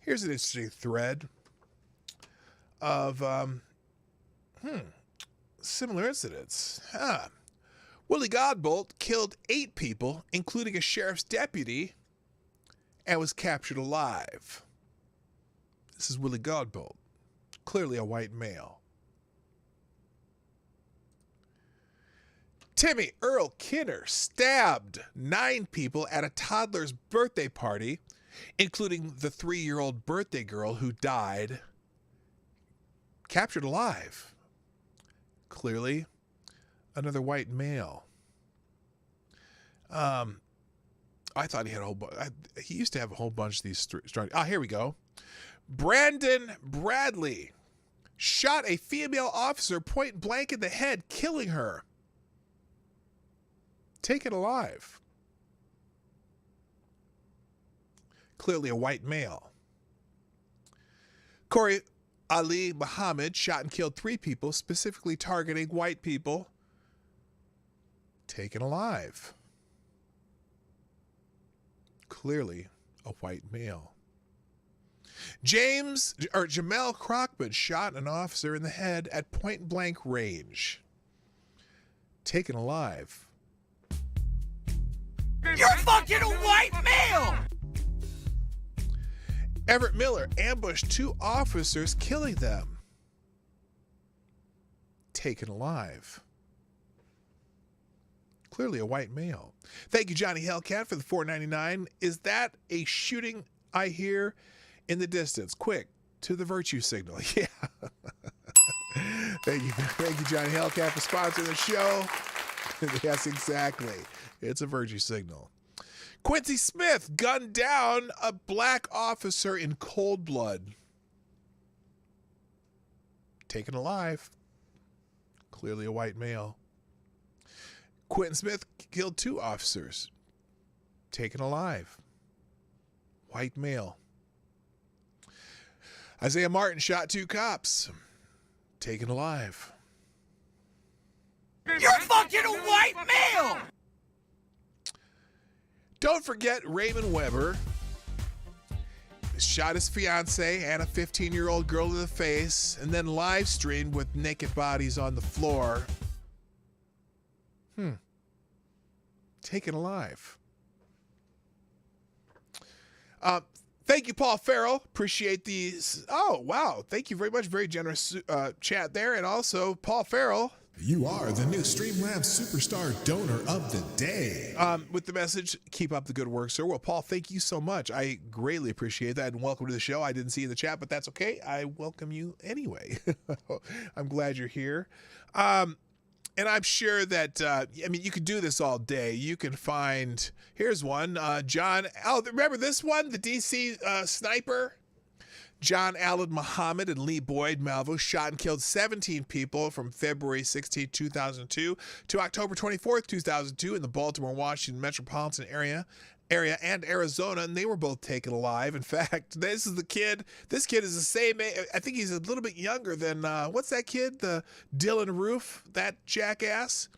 interesting thread of similar incidents. Willie Godbolt killed 8 people, including a sheriff's deputy, and was captured alive. This is Willie Godbolt, clearly a white male. Timmy Earl Kinner stabbed 9 people at a toddler's birthday party, including the 3-year-old birthday girl who died, captured alive. Clearly, another white male. I thought he had a whole bunch. He used to have a whole bunch of these strong. Here we go. Brandon Bradley shot a female officer point blank in the head, killing her. Taken alive. Clearly a white male. Corey Ali Muhammad shot and killed 3 people, specifically targeting white people. Taken alive. Clearly a white male. Jamel Crockman shot an officer in the head at point blank range. Taken alive. You're fucking a white male! Everett Miller ambushed 2 officers, killing them. Taken alive. Clearly a white male. Thank you, Johnny Hellcat, for the $4.99. Is that a shooting I hear in the distance? Quick, to the virtue signal. Yeah. Thank you, Johnny Hellcat, for sponsoring the show. Yes, exactly. It's a virtue signal. Quincy Smith gunned down a black officer in cold blood. Taken alive. Clearly a white male. Quentin Smith killed 2 officers. Taken alive. White male. Isaiah Martin shot 2 cops. Taken alive. You're fucking a white male! Don't forget Raymond Weber shot his fiance and a 15-year-old girl in the face and then live streamed with naked bodies on the floor. Taken alive. Thank you, Paul Farrell. Appreciate these. Oh, wow. Thank you very much. Very generous chat there. And also, Paul Farrell. You are the new Streamlabs Superstar Donor of the Day. With the message, keep up the good work, sir. Well, Paul, thank you so much. I greatly appreciate that, and welcome to the show. I didn't see you in the chat, but that's okay. I welcome you anyway. I'm glad you're here. And I'm sure that, I mean, you could do this all day. You can find, here's one, remember this one, the DC sniper? John Allen Muhammad and Lee Boyd Malvo shot and killed 17 people from February 16, 2002 to October 24, 2002 in the Baltimore, Washington metropolitan area and Arizona, and they were both taken alive. In fact, this is the kid. This kid is the same age. I think he's a little bit younger than, what's that kid? The Dylan Roof, that jackass.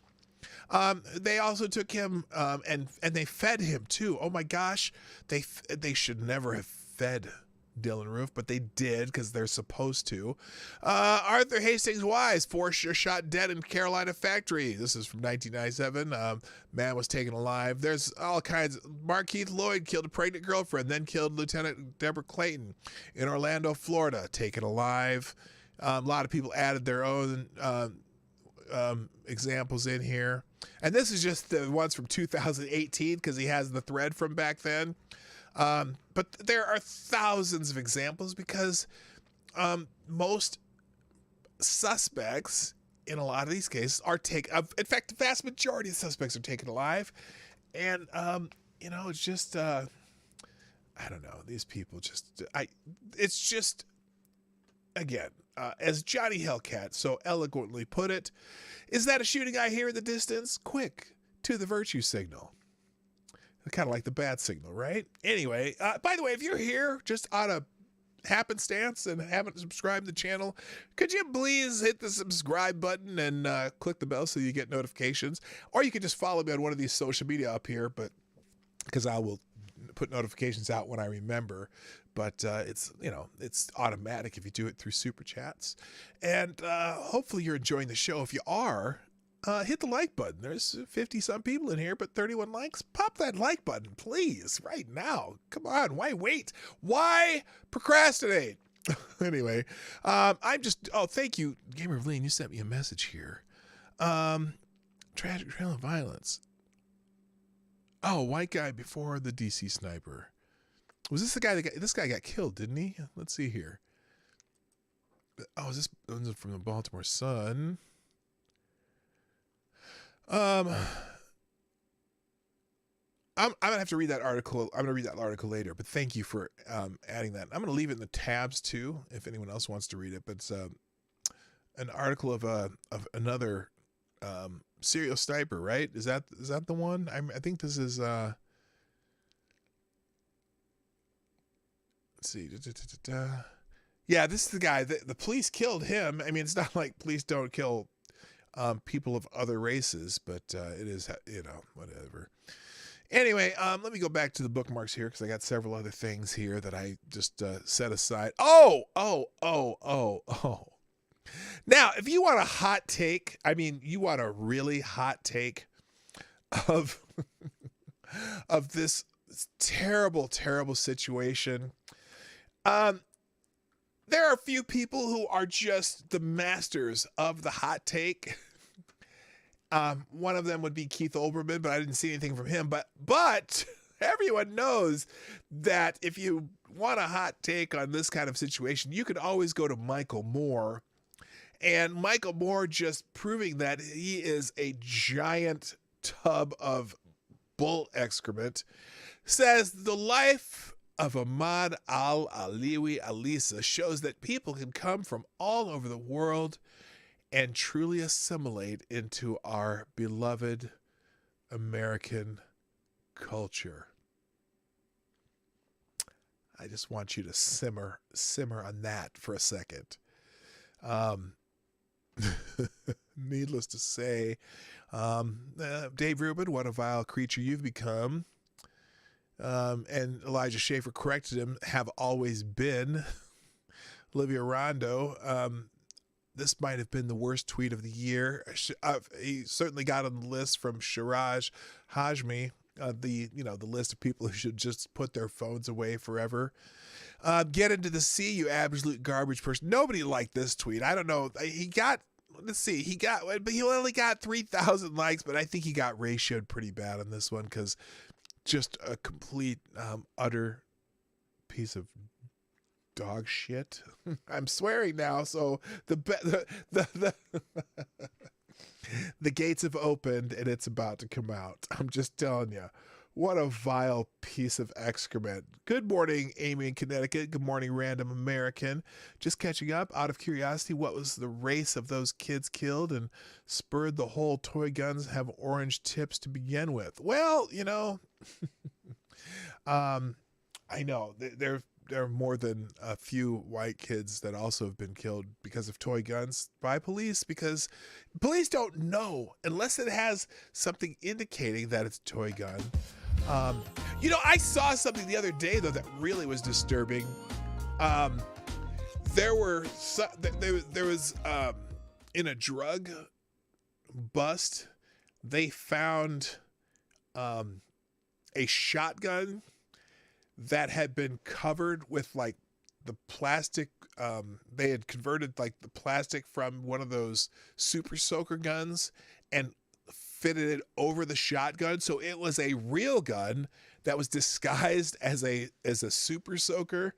They also took him and they fed him too. Oh my gosh, they should never have fed Dylan Roof, but they did because they're supposed to. Arthur Hastings Wise, 4 shot dead in Carolina factory. This is from 1997. Man was taken alive. There's all kinds. Mark Keith Lloyd killed a pregnant girlfriend, then killed Lieutenant Deborah Clayton in Orlando, Florida, taken alive. A lot of people added their own examples in here. And this is just the ones from 2018 because he has the thread from back then. But there are thousands of examples because most suspects in a lot of these cases are taken. In fact, the vast majority of suspects are taken alive. And, it's just, I don't know, these people it's just, again, as Johnny Hellcat so eloquently put it, is that a shooting I hear in the distance? Quick to the virtue signal. Kind of like the bad signal, right? Anyway, by the way, if you're here just on a happenstance and haven't subscribed to the channel, could you please hit the subscribe button and click the bell so you get notifications? Or you could just follow me on one of these social media up here, but because I will put notifications out when I remember. But it's automatic if you do it through Super Chats. And hopefully you're enjoying the show. If you are, hit the like button. There's 50-some people in here, but 31 likes. Pop that like button, please, right now. Come on, why wait? Why procrastinate? Anyway, thank you, Gamer of Lean. You sent me a message here. Tragic trail of violence. Oh, white guy before the DC sniper. Was this the guy this guy got killed, didn't he? Let's see here. Oh, is this from the Baltimore Sun? I'm gonna have to read that article. I'm gonna read that article later, but thank you for adding that. I'm gonna leave it in the tabs too, if anyone else wants to read it. But it's an article of another serial sniper, right? Is that the one? I think this is. Let's see. Yeah, this is the guy. The police killed him. I mean, it's not like police don't kill people of other races, but it is, whatever. Anyway, let me go back to the bookmarks here because I got several other things here that I just set aside. Oh. Now, if you want a hot take, you want a really hot take of this terrible, terrible situation. There are a few people who are just the masters of the hot take. One of them would be Keith Olbermann, but I didn't see anything from him. But everyone knows that if you want a hot take on this kind of situation, you could always go to Michael Moore. And Michael Moore just proving that he is a giant tub of bull excrement says the life of Ahmad al-Aliwi Alisa shows that people can come from all over the world and truly assimilate into our beloved American culture. I just want you to simmer on that for a second. Needless to say, Dave Rubin, what a vile creature you've become. And Elijah Schaefer corrected him, have always been. Olivia Rondo, this might have been the worst tweet of the year. He certainly got on the list from Shiraj Hajmi, the list of people who should just put their phones away forever. Get into the sea, you absolute garbage person. Nobody liked this tweet. I don't know. He only got 3,000 likes, but I think he got ratioed pretty bad on this one because just a complete, utter piece of dog shit. I'm swearing now, so The gates have opened and it's about to come out. I'm just telling you. What a vile piece of excrement. Good morning, Amy in Connecticut. Good morning, Random American. Just catching up. Out of curiosity, what was the race of those kids killed and spurred the whole toy guns have orange tips to begin with? Well, I know there are more than a few white kids that also have been killed because of toy guns by police, because police don't know unless it has something indicating that it's a toy gun. I saw something the other day though that really was disturbing. There was in a drug bust, they found a shotgun that had been covered with like the plastic. They had converted like the plastic from one of those super soaker guns and fitted it over the shotgun, so it was a real gun that was disguised as a super soaker.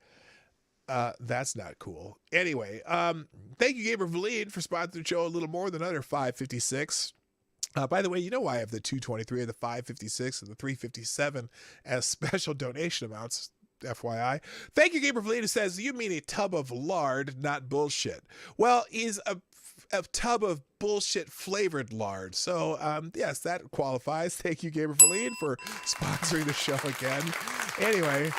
That's not cool. Anyway, thank you, Gabriel Valide, for sponsoring the show a little more than under 556. By the way, you know why I have the 223, the 556, and the 357 as special donation amounts. FYI. Thank you, Gabriel Valide, who says, you mean a tub of lard, not bullshit. Well, he's a tub of bullshit flavored lard. So, yes, that qualifies. Thank you, Gabriel Valide, for sponsoring the show again. Anyway,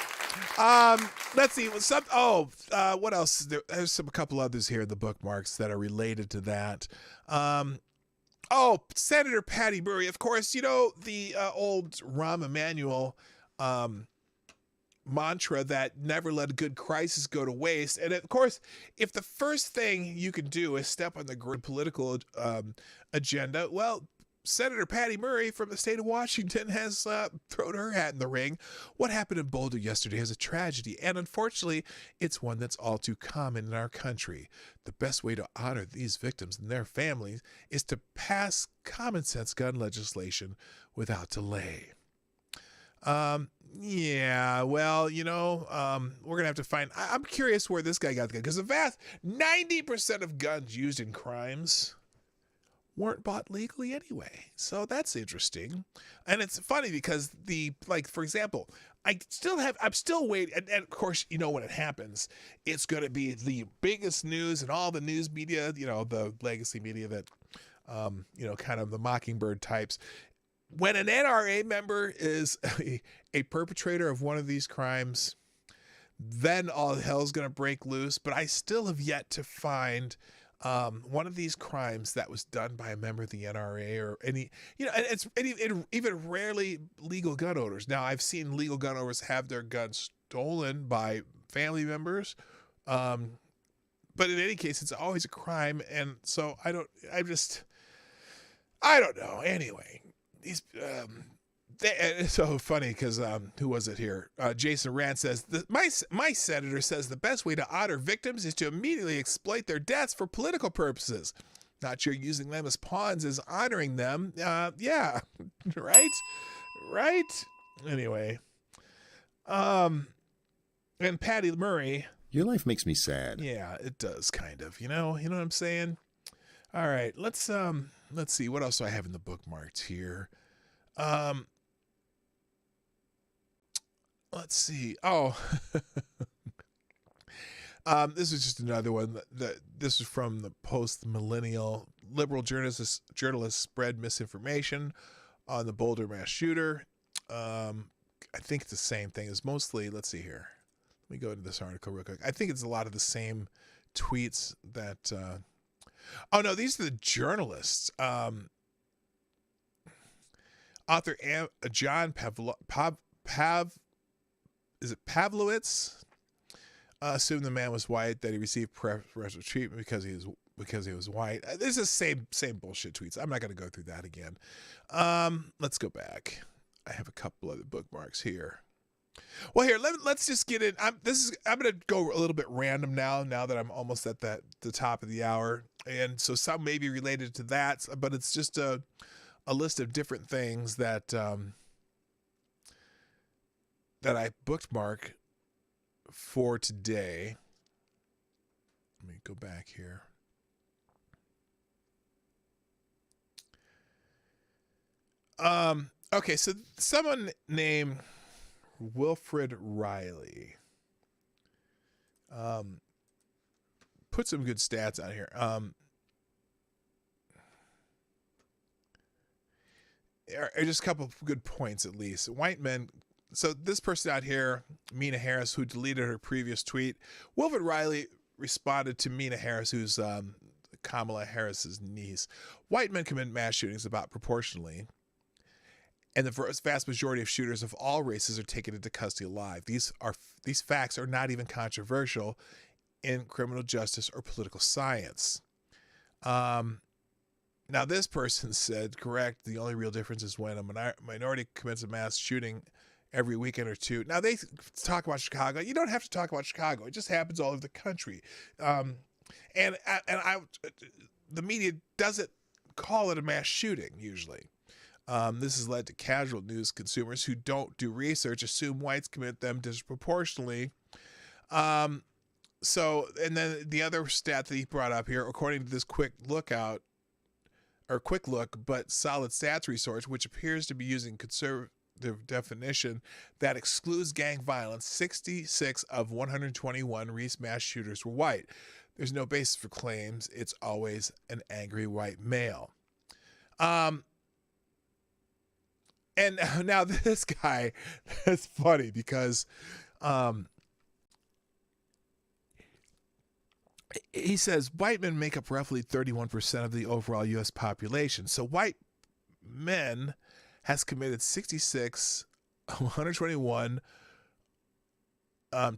let's see. What else? There's a couple others here in the bookmarks that are related to that. Senator Patty Murray, of course, the old Rahm Emanuel mantra that never let a good crisis go to waste. And of course, if the first thing you can do is step on the political agenda, well, Senator Patty Murray from the state of Washington has thrown her hat in the ring. What happened in Boulder yesterday is a tragedy, and unfortunately, it's one that's all too common in our country. The best way to honor these victims and their families is to pass common sense gun legislation without delay. Yeah, well, we're gonna have to find. I'm curious where this guy got the gun, because the vast 90% of guns used in crimes weren't bought legally anyway. So that's interesting. And it's funny because for example, I'm still waiting. And of course, when it happens, it's going to be the biggest news in all the news media, the legacy media that, kind of the Mockingbird types. When an NRA member is a perpetrator of one of these crimes, then all hell's going to break loose. But I still have yet to find one of these crimes that was done by a member of the NRA or any, even rarely legal gun owners. Now, I've seen legal gun owners have their guns stolen by family members. But in any case, it's always a crime. And so I don't know. Anyway, it's so funny because who was it here? Jason Rand says, my senator says the best way to honor victims is to immediately exploit their deaths for political purposes. Not sure using them as pawns is honoring them. Yeah, right. Anyway, and Patty Murray. Your life makes me sad. Yeah, it does kind of. You know what I'm saying? All right, let's see what else do I have in the bookmarks here. Let's see. This is just another one. This is from the post-millennial liberal journalists spread misinformation on the Boulder mass shooter. I think it's the same thing. It's mostly, let's see here. Let me go into this article real quick. I think it's a lot of the same tweets that, no, these are the journalists. Author John Pavlowitz assumed the man was white, that he received preferential treatment because he was white. This is same bullshit tweets. I'm not going to go through that again. Let's go back. I have a couple other bookmarks here. Well, here, let's just get in. I'm going to go a little bit random now that I'm almost at the top of the hour. And so some may be related to that, but it's just a list of different things that I bookmark for today. Let me go back here. Okay, so someone named Wilfred Riley put some good stats out here. Just a couple of good points at least. White men. So this person out here, Mina Harris, who deleted her previous tweet, Wilfred Riley responded to Mina Harris, who's Kamala Harris's niece. White men commit mass shootings about proportionally, and the vast majority of shooters of all races are taken into custody alive. These facts are not even controversial in criminal justice or political science. Now, this person said, correct, the only real difference is when a minority commits a mass shooting every weekend or two. Now, they talk about Chicago. You don't have to talk about Chicago. It just happens all over the country. The media doesn't call it a mass shooting, usually. This has led to casual news consumers who don't do research assume whites commit them disproportionately. And then the other stat that he brought up here, according to this quick look, but solid stats resource, which appears to be using conservative definition that excludes gang violence, 66 of 121 recent mass shooters were white. There's no basis for claims. It's always an angry white male. And now this guy, that's funny because he says white men make up roughly 31% of the overall U.S. population. So white men has committed 66, 121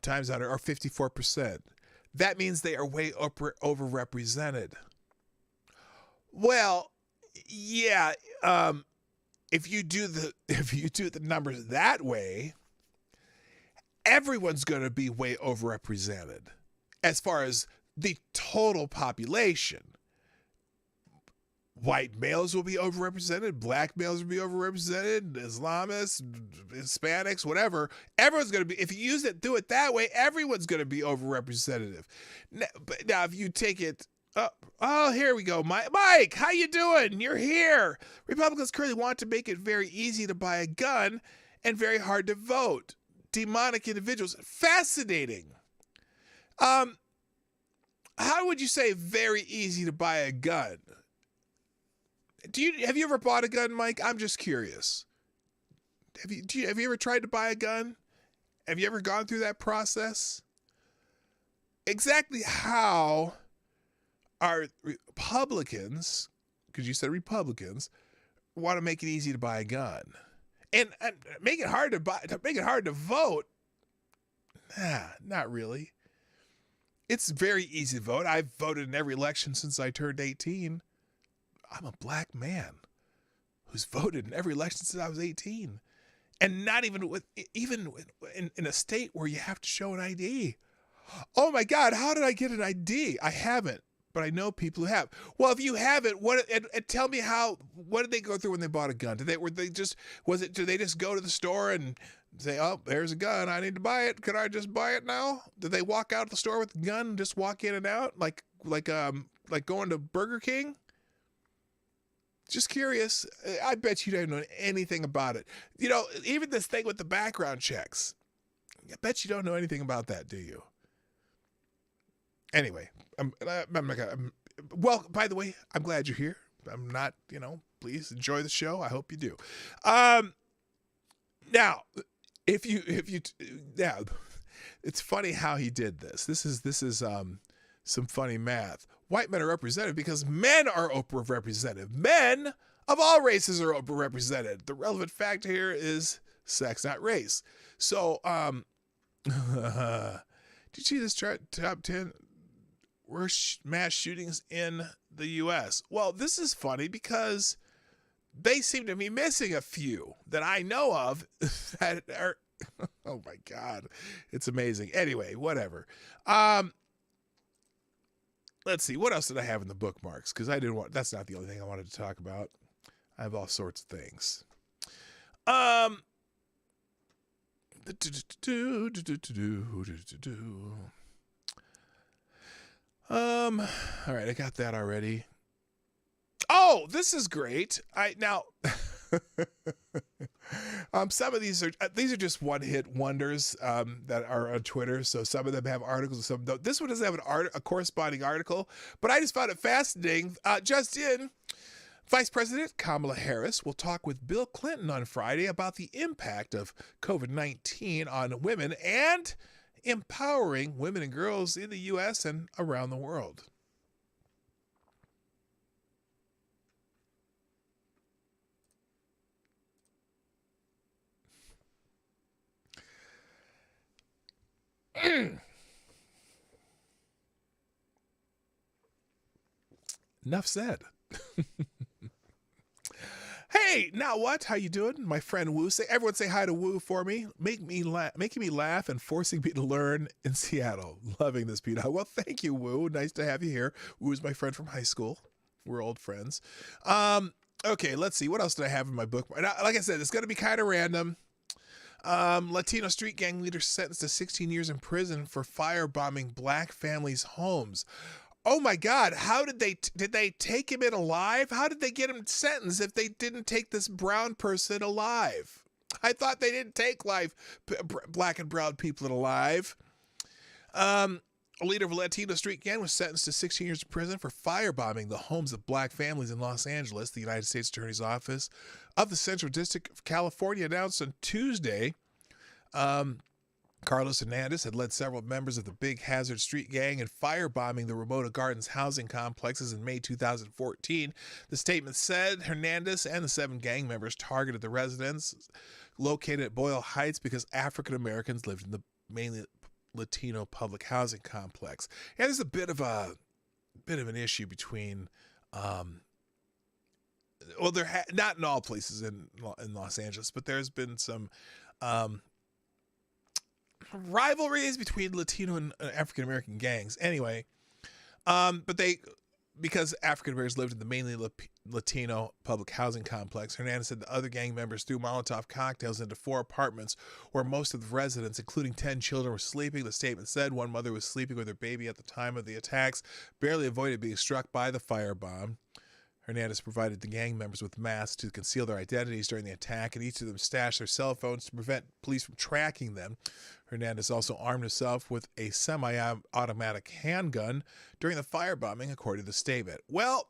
times out, or 54%. That means they are way overrepresented. Well, yeah. If you do the numbers that way, everyone's going to be way overrepresented as far as the total population. White males will be overrepresented. Black males will be overrepresented. Islamists, Hispanics, whatever. Everyone's going to be, if you do it that way, everyone's going to be overrepresented. Now, if you take it up, oh, here we go. Mike, how you doing? You're here. Republicans currently want to make it very easy to buy a gun and very hard to vote. Demonic individuals. Fascinating. How would you say very easy to buy a gun? Have you ever bought a gun, Mike? I'm just curious. Have you ever tried to buy a gun? Have you ever gone through that process? Exactly how are Republicans, because you said Republicans, want to make it easy to buy a gun and make it hard to vote? Nah, not really. It's very easy to vote. I've voted in every election since I turned 18. I'm a black man who's voted in every election since I was 18. And not even in a state where you have to show an ID. Oh my God, how did I get an ID? I haven't, but I know people who have. Well, if you haven't, and tell me what did they go through when they bought a gun? Did they just go to the store and say, oh, there's a gun, I need to buy it. Could I just buy it now? Did they walk out of the store with a gun and just walk in and out like going to Burger King? Just curious. I bet you don't know anything about it. You know, even this thing with the background checks. I bet you don't know anything about that, do you? Anyway, well, by the way, I'm glad you're here. I'm not, please enjoy the show. I hope you do. Now, now, it's funny how he did this. This is some funny math. White men are represented because men are overrepresented. Men of all races are overrepresented. The relevant fact here is sex, not race. So, did you see this chart? Top 10 worst mass shootings in the U.S. Well, this is funny because they seem to be missing a few that I know of that are, oh my God, it's amazing. Anyway, whatever. Let's see. What else did I have in the bookmarks? Because that's not the only thing I wanted to talk about. I have all sorts of things. All right, I got that already. Oh, this is great. Some of these are just one-hit wonders that are on Twitter. So some of them have articles, some don't. This one doesn't have a corresponding article, but I just found it fascinating. Just in, Vice President Kamala Harris will talk with Bill Clinton on Friday about the impact of COVID-19 on women and empowering women and girls in the U.S. and around the world. Enough said. Hey, now what? How you doing? My friend Woo. Everyone say hi to Woo for me. Making me laugh and forcing me to learn in Seattle. Loving this, Peter. Well, thank you, Woo. Nice to have you here. Woo is my friend from high school. We're old friends. Okay, let's see. What else did I have in my book? Now, like I said, it's going to be kind of random. Latino street gang leader sentenced to 16 years in prison for firebombing black families' homes. Oh my God! How did they take him in alive? How did they get him sentenced if they didn't take this brown person alive? I thought they didn't take black and brown people alive. A leader of a Latino street gang was sentenced to 16 years in prison for firebombing the homes of black families in Los Angeles. The United States Attorney's Office of the Central District of California announced on Tuesday Carlos Hernandez had led several members of the Big Hazard Street Gang in firebombing the Ramona Gardens housing complexes in May 2014. The statement said Hernandez and the 7 gang members targeted the residents located at Boyle Heights because African Americans lived in the mainly Latino public housing complex. Yeah, there's a bit of an issue between, not in all places in Los Angeles, but there's been some rivalries between Latino and African American gangs. Anyway, because African Americans lived in the mainly Latino public housing complex, Hernandez said the other gang members threw Molotov cocktails into 4 apartments where most of the residents, including 10 children, were sleeping. The statement said one mother was sleeping with her baby at the time of the attacks, barely avoided being struck by the firebomb. Hernandez provided the gang members with masks to conceal their identities during the attack, and each of them stashed their cell phones to prevent police from tracking them. Hernandez also armed himself with a semi-automatic handgun during the firebombing, according to the statement. Well,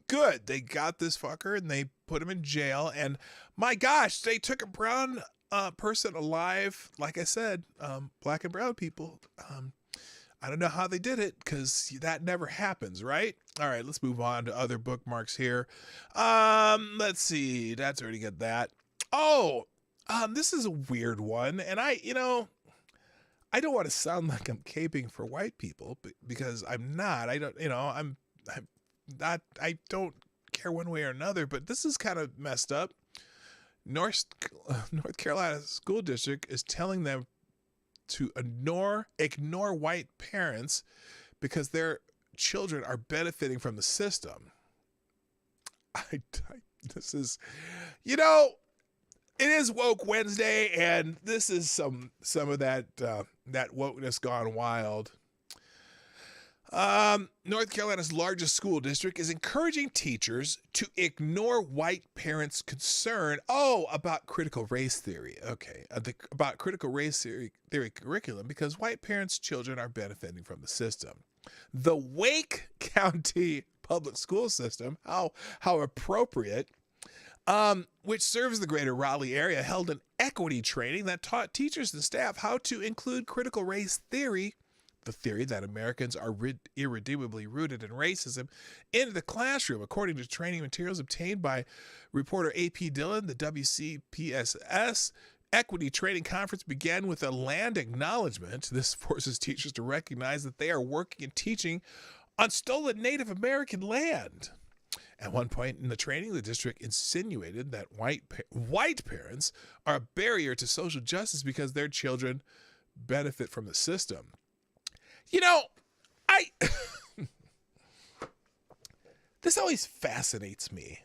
good. They got this fucker, and they put him in jail, and my gosh, they took a brown person alive. Like I said, black and brown people. I don't know how they did it because that never happens, right? All right, let's move on to other bookmarks here. Let's see. That's already got that. Oh, this is a weird one. And I don't want to sound like I'm caping for white people because I'm not. I'm not. I don't care one way or another, but this is kind of messed up. North Carolina School District is telling them to ignore white parents because their children are benefiting from the system. This is, it is Woke Wednesday, and this is some of that wokeness gone wild. North Carolina's largest school district is encouraging teachers to ignore white parents' concern about critical race theory. Okay, about critical race theory curriculum because white parents' children are benefiting from the system. The Wake County public school system, how appropriate, which serves the greater Raleigh area, held an equity training that taught teachers and staff how to include critical race theory, the theory that Americans are irredeemably rooted in racism, into the classroom. According to training materials obtained by reporter A.P. Dillon, the WCPSS Equity Training Conference began with a land acknowledgement. This forces teachers to recognize that they are working and teaching on stolen Native American land. At one point in the training, the district insinuated that white parents are a barrier to social justice because their children benefit from the system. This always fascinates me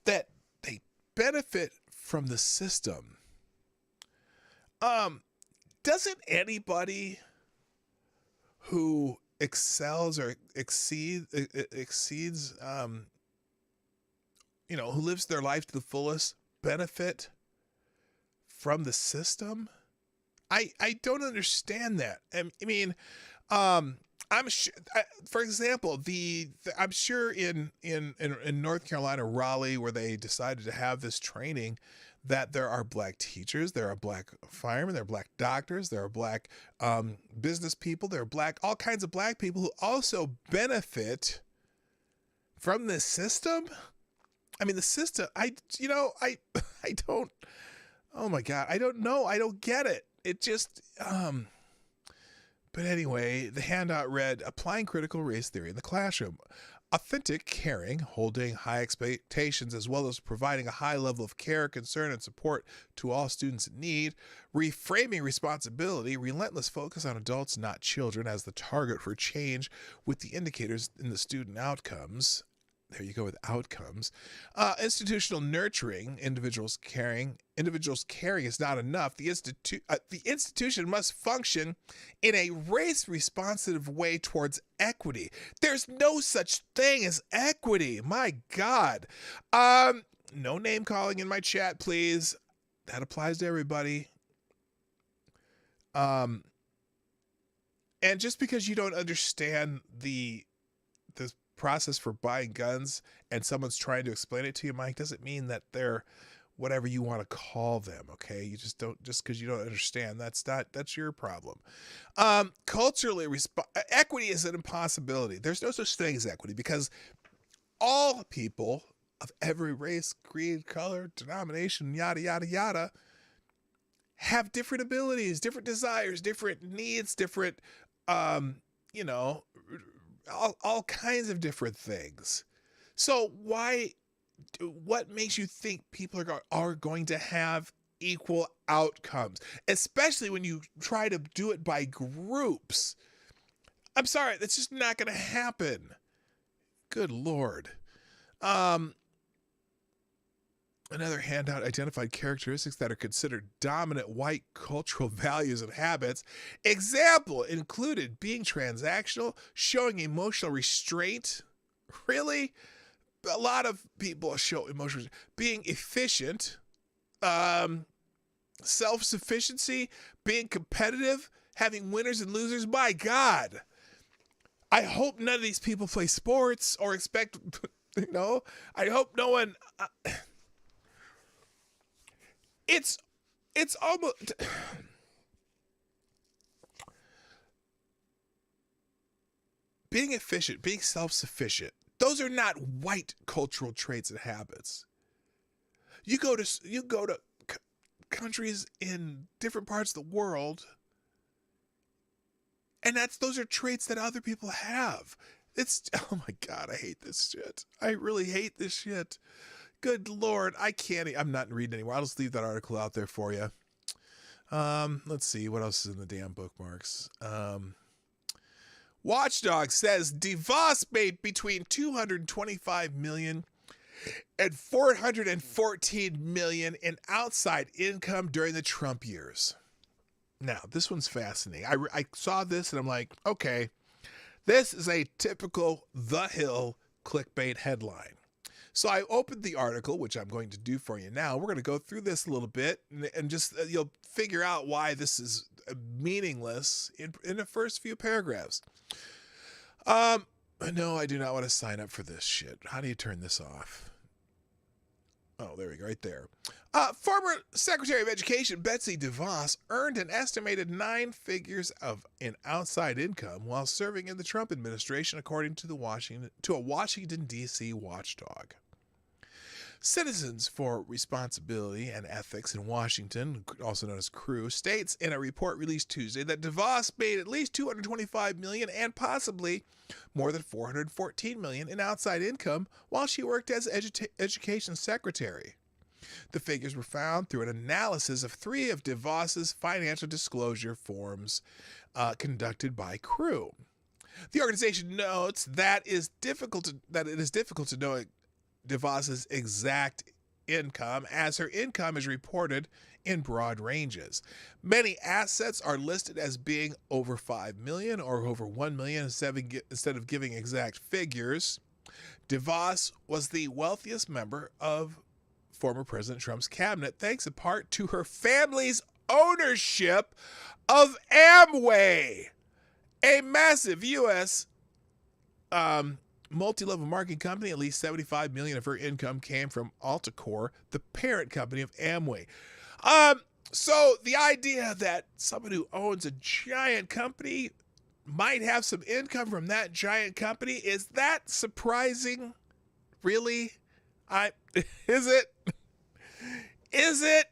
that they benefit from the system. Doesn't anybody who excels or exceeds, who lives their life to the fullest benefit from the system? I don't understand that. I mean, I'm sure, for example, I'm sure in North Carolina, Raleigh, where they decided to have this training, that there are black teachers, there are black firemen, there are black doctors, there are black business people, there are all kinds of black people who also benefit from this system. I mean, the system, I don't, oh my God, I don't know. I don't get it. It just, but anyway, the handout read, applying critical race theory in the classroom. Authentic, caring, holding high expectations, as well as providing a high level of care, concern, and support to all students in need. Reframing responsibility, relentless focus on adults, not children, as the target for change with the indicators in the student outcomes. There you go with outcomes. Institutional nurturing, individuals caring is not enough. The institution must function in a race-responsive way towards equity. There's no such thing as equity. My God. No name calling in my chat, please. That applies to everybody. And just because you don't understand the process for buying guns and someone's trying to explain it to you, Mike, doesn't mean that they're whatever you want to call them. Okay. You just because you don't understand, that's your problem. Culturally, equity is an impossibility. There's no such thing as equity because all people of every race, creed, color, denomination, yada, yada, yada, have different abilities, different desires, different needs, different, all kinds of different things. So what makes you think people are going to have equal outcomes, especially when you try to do it by groups? I'm sorry, that's just not going to happen. Good Lord. Another handout identified characteristics that are considered dominant white cultural values and habits. Example included being transactional, showing emotional restraint. Really? A lot of people show emotional restraint. Being efficient, self-sufficiency, being competitive, having winners and losers. My God. I hope none of these people play sports or expect, I hope no one... It's almost being efficient, being self-sufficient. Those are not white cultural traits and habits. You go to countries in different parts of the world, and those are traits that other people have. Oh my God, I hate this shit. I really hate this shit. Good Lord, I'm not reading anymore. I'll just leave that article out there for you. Let's see, what else is in the damn bookmarks? Watchdog says DeVos made between $225 million and $414 million in outside income during the Trump years. Now, this one's fascinating. I saw this and I'm like, okay, this is a typical The Hill clickbait headline. So I opened the article, which I'm going to do for you now. We're going to go through this a little bit and just you'll figure out why this is meaningless in the first few paragraphs. No, I do not want to sign up for this shit. How do you turn this off? Oh, there we go, right there. Former Secretary of Education Betsy DeVos earned an estimated 9 figures in outside income while serving in the Trump administration, according to a Washington, D.C. watchdog. Citizens for Responsibility and Ethics in Washington, also known as CREW, states in a report released Tuesday that DeVos made at least $225 million and possibly more than $414 million in outside income while she worked as education secretary. The figures were found through an analysis of 3 of DeVos's financial disclosure forms conducted by CREW. The organization notes that it is difficult to know DeVos's exact income, as her income is reported in broad ranges. Many assets are listed as being over $5 million or over $1 million instead of giving exact figures. DeVos was the wealthiest member of former President Trump's cabinet, thanks in part to her family's ownership of Amway, a massive U.S. Multi-level marketing company. At least $75 million of her income came from Altacorp, the parent company of Amway. So the idea that someone who owns a giant company might have some income from that giant company, is that surprising? Really? Is it? Is it?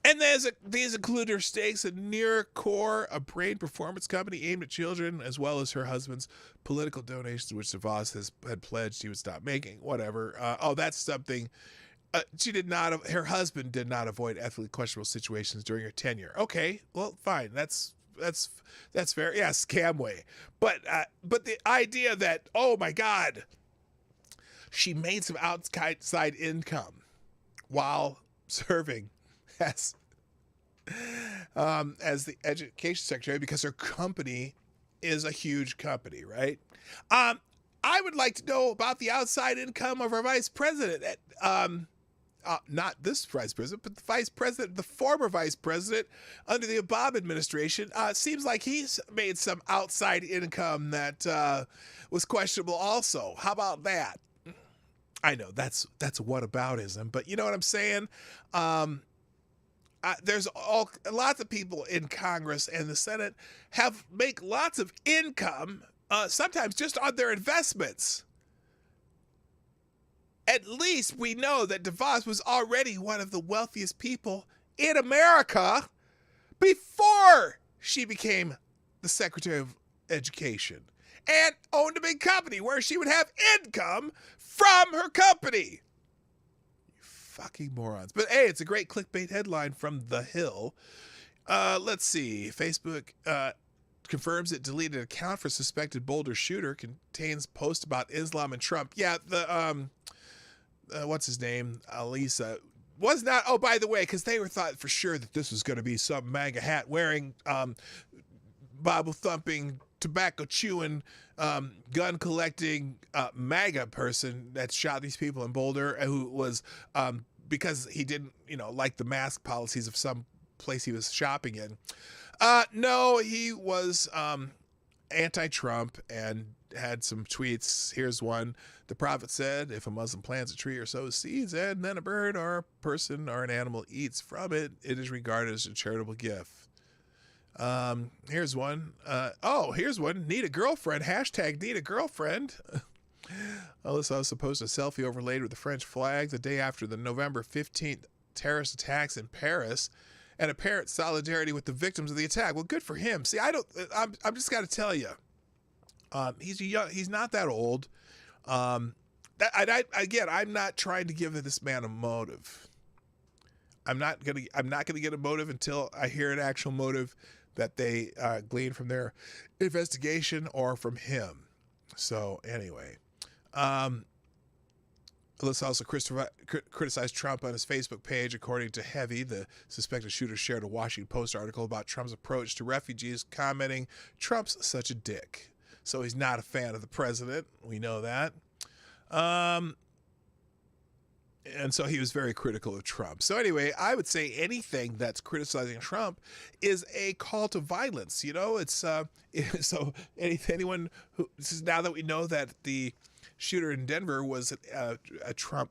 And these include her stakes in NearCore, a brain performance company aimed at children, as well as her husband's political donations, which DeVos had pledged he would stop making. Whatever. That's something. Her husband did not avoid ethically questionable situations during her tenure. Okay, well, fine. That's fair. Yeah, Scamway. But the idea that, oh my God, she made some outside income while serving as the education secretary, because her company is a huge company, right? I would like to know about the outside income of our vice president. Not this vice president, but the vice president, the former vice president under the Obama administration. Seems like he's made some outside income that was questionable also. How about that? I know that's whataboutism, but you know what I'm saying? There's lots of people in Congress and the Senate make lots of income, sometimes just on their investments. At least we know that DeVos was already one of the wealthiest people in America before she became the Secretary of Education and owned a big company where she would have income from her company. You fucking morons. But hey, it's a great clickbait headline from The Hill. Let's see. Facebook confirms it deleted an account for suspected Boulder shooter, contains posts about Islam and Trump. Yeah, what's his name? Alisa was not. Oh, by the way, because they thought for sure that this was going to be some MAGA hat wearing, Bible thumping, tobacco chewing, gun collecting MAGA person that shot these people in Boulder, who was because he didn't like the mask policies of some place he was shopping in. No, he was anti-Trump and had some tweets. Here's one. The prophet said, if a Muslim plants a tree or sows seeds, and then a bird or a person or an animal eats from it, it is regarded as a charitable gift. Here's one. Here's one. Need a girlfriend. Hashtag need a girlfriend. Alyssa also posted a selfie overlaid with the French flag the day after the November 15th terrorist attacks in Paris, and apparent solidarity with the victims of the attack. Well, good for him. See, I'm just got to tell you, he's not that old. I'm not trying to give this man a motive. I'm not gonna get a motive until I hear an actual motive that they glean from their investigation or from him. So anyway, Alyssa also criticized Trump on his Facebook page. According to Heavy, the suspected shooter shared a Washington Post article about Trump's approach to refugees, commenting, "Trump's such a dick." So he's not a fan of the president. We know that. And so he was very critical of Trump. So anyway, I would say anything that's criticizing Trump is a call to violence. It's so anyone who, this is now that we know that the shooter in Denver was a Trump,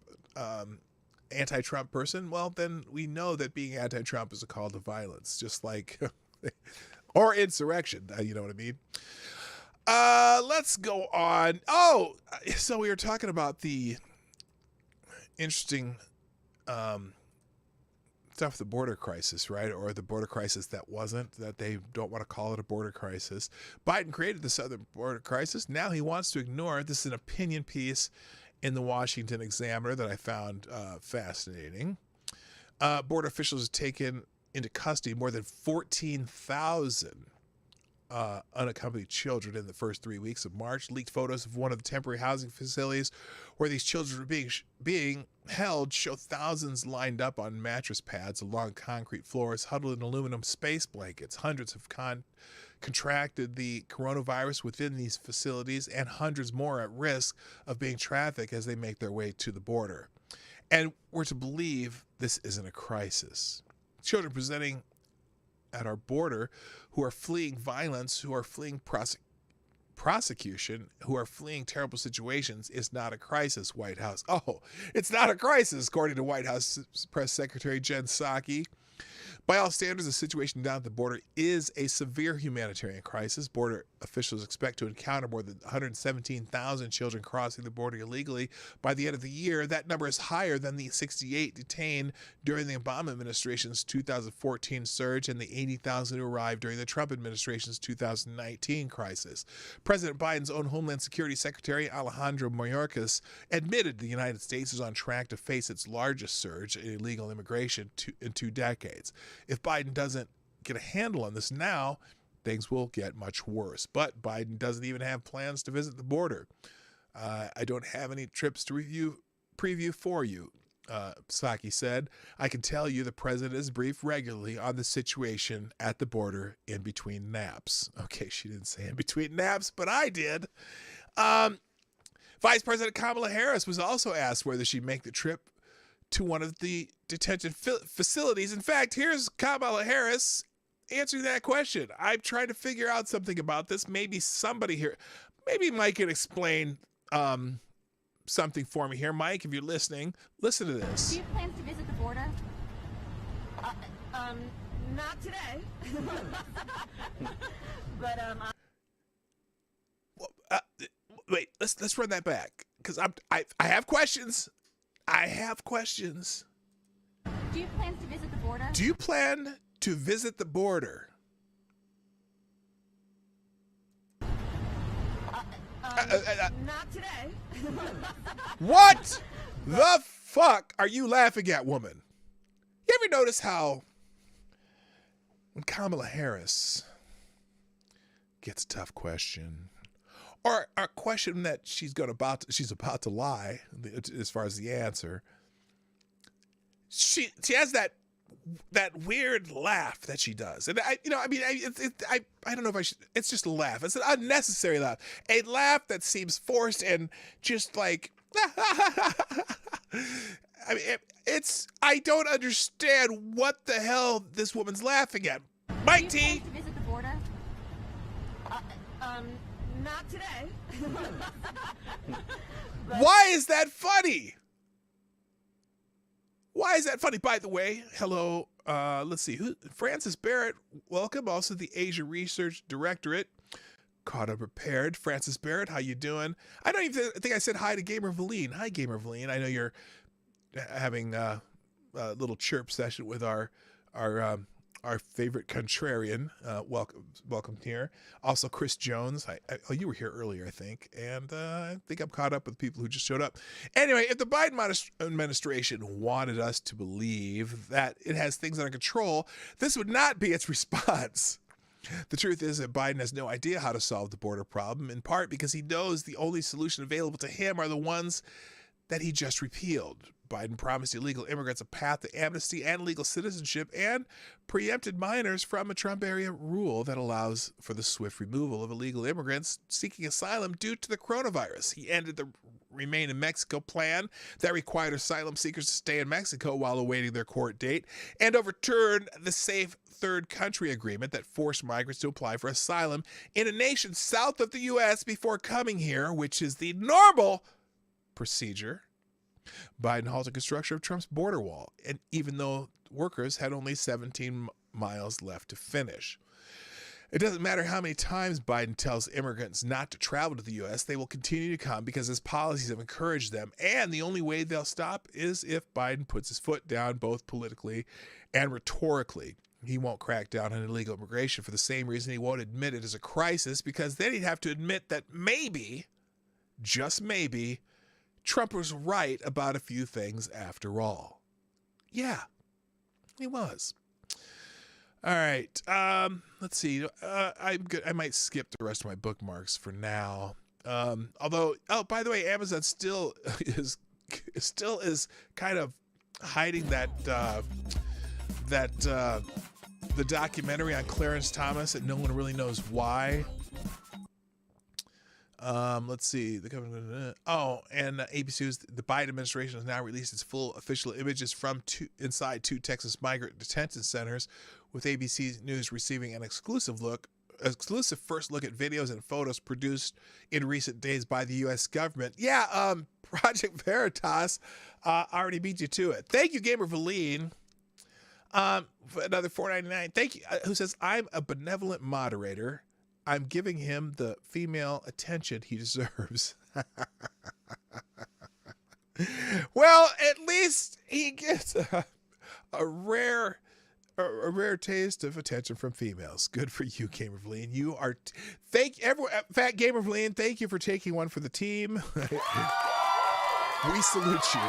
anti-Trump person, well, then we know that being anti-Trump is a call to violence, just like, or insurrection. You know what I mean? Let's go on. So we were talking about the interesting stuff with the border crisis, right? Or the border crisis that wasn't, that they don't want to call it a border crisis. Biden created the southern border crisis. Now he wants to ignore it. This is an opinion piece in the Washington Examiner that I found fascinating. Border officials have taken into custody more than 14,000 unaccompanied children in the first 3 weeks of March. Leaked photos of one of the temporary housing facilities where these children were being held show thousands lined up on mattress pads along concrete floors, huddled in aluminum space blankets. Hundreds have contracted the coronavirus within these facilities, and hundreds more at risk of being trafficked as they make their way to the border. And we're to believe this isn't a crisis. Children presenting at our border who are fleeing violence, who are fleeing prosecution, who are fleeing terrible situations is not a crisis, White House. Oh, it's not a crisis, according to White House Press Secretary Jen Psaki. By all standards, the situation down at the border is a severe humanitarian crisis. Border officials expect to encounter more than 117,000 children crossing the border illegally by the end of the year. That number is higher than the 68 detained during the Obama administration's 2014 surge and the 80,000 who arrived during the Trump administration's 2019 crisis. President Biden's own Homeland Security Secretary Alejandro Mayorkas admitted the United States is on track to face its largest surge in illegal immigration in 2 decades. If Biden doesn't get a handle on this now, things will get much worse. But Biden doesn't even have plans to visit the border. I don't have any trips to preview for you, Psaki said. I can tell you the president is briefed regularly on the situation at the border in between naps. Okay, she didn't say in between naps, but I did. Vice President Kamala Harris was also asked whether she'd make the trip to one of the detention facilities. In fact, here's Kamala Harris answering that question. I'm trying to figure out something about this. Maybe somebody here, maybe Mike can explain something for me here. Mike, if you're listening, listen to this. Do you plan to visit the border? Not today. But wait, let's run that back because I have questions. I have questions. Do you plan to visit the border? Do you plan to visit the border? not today. What the fuck are you laughing at, woman? You ever notice how when Kamala Harris gets a tough question, or a question that she's about to lie as far as the answer, she has that weird laugh that she does, and I don't know if I should. It's just a laugh. It's an unnecessary laugh, a laugh that seems forced and just like. I mean, I don't understand what the hell this woman's laughing at. Mike T. Do you plan to visit the border? Not today. Why is that funny? Why is that funny? By the way, hello. Let's see. Francis Barrett, welcome. Also, the Asia Research Directorate. Caught up prepared. Francis Barrett, how you doing? I don't even think I said hi to Gamer Valine. Hi, Gamer Valine. I know you're having a little chirp session with our favorite contrarian. Welcome here. Also, Chris Jones. You were here earlier, I think, and I think I'm caught up with people who just showed up. Anyway, if the Biden administration wanted us to believe that it has things under control, this would not be its response. The truth is that Biden has no idea how to solve the border problem, in part because he knows the only solution available to him are the ones that he just repealed. Biden promised illegal immigrants a path to amnesty and legal citizenship and preempted minors from a Trump-era rule that allows for the swift removal of illegal immigrants seeking asylum due to the coronavirus. He ended the Remain in Mexico plan that required asylum seekers to stay in Mexico while awaiting their court date and overturned the Safe Third Country Agreement that forced migrants to apply for asylum in a nation south of the U.S. before coming here, which is the normal procedure. Biden halted construction of Trump's border wall, and even though workers had only 17 miles left to finish. It doesn't matter how many times Biden tells immigrants not to travel to the U.S., they will continue to come because his policies have encouraged them, and the only way they'll stop is if Biden puts his foot down both politically and rhetorically. He won't crack down on illegal immigration for the same reason he won't admit it as a crisis, because then he'd have to admit that maybe, just maybe, Trump was right about a few things after all. Yeah, he was. All right. Let's see. I'm good. I might skip the rest of my bookmarks for now. Although, by the way, Amazon still is kind of hiding that the documentary on Clarence Thomas and no one really knows why. Let's see. The ABC News. The Biden administration has now released its full official images from inside two Texas migrant detention centers, with ABC News receiving an exclusive first look at videos and photos produced in recent days by the U.S. government. Yeah, Project Veritas already beat you to it. Thank you, Gamer Valine. For another $4.99. Thank you. Who says, I'm a benevolent moderator. I'm giving him the female attention he deserves. Well, at least he gets a rare taste of attention from females. Good for you, Gamer Valine. You are thank everyone. Fat Gamer Valine, thank you for taking one for the team. We salute you.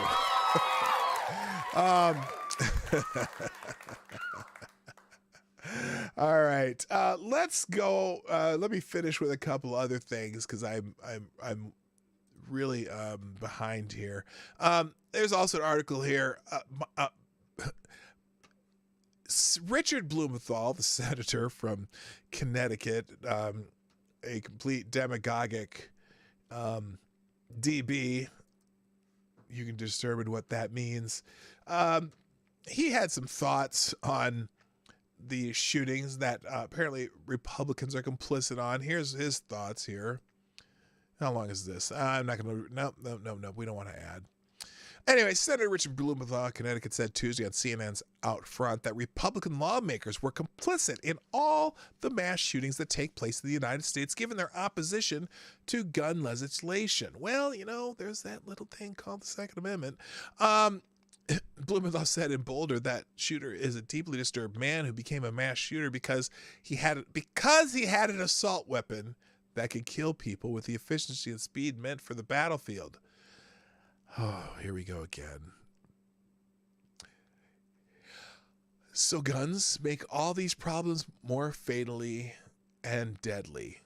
All right, let's go. Let me finish with a couple other things because I'm really behind here. There's also an article here. Richard Blumenthal, the senator from Connecticut, a complete demagogic DB. You can determine what that means. He had some thoughts on the shootings that apparently Republicans are complicit on. Here's his thoughts here. How long is this? I'm not going to... No. We don't want to add. Anyway, Senator Richard Blumenthal, Connecticut, said Tuesday on CNN's Out Front that Republican lawmakers were complicit in all the mass shootings that take place in the United States, given their opposition to gun legislation. Well, there's that little thing called the Second Amendment. Blumenthal said in Boulder that shooter is a deeply disturbed man who became a mass shooter because he had an assault weapon that could kill people with the efficiency and speed meant for the battlefield. Oh, here we go again. So guns make all these problems more fatally and deadly.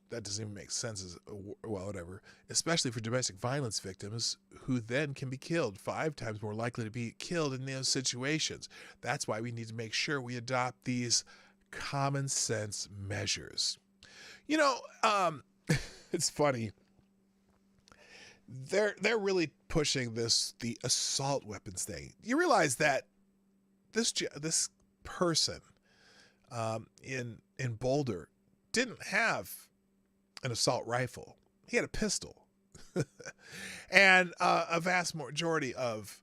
That doesn't even make sense. Well, whatever. Especially for domestic violence victims who then can be killed, 5 times more likely to be killed in those situations. That's why we need to make sure we adopt these common sense measures. It's funny. They're really pushing the assault weapons thing. You realize that this person in Boulder didn't have an assault rifle. He had a pistol. And a vast majority of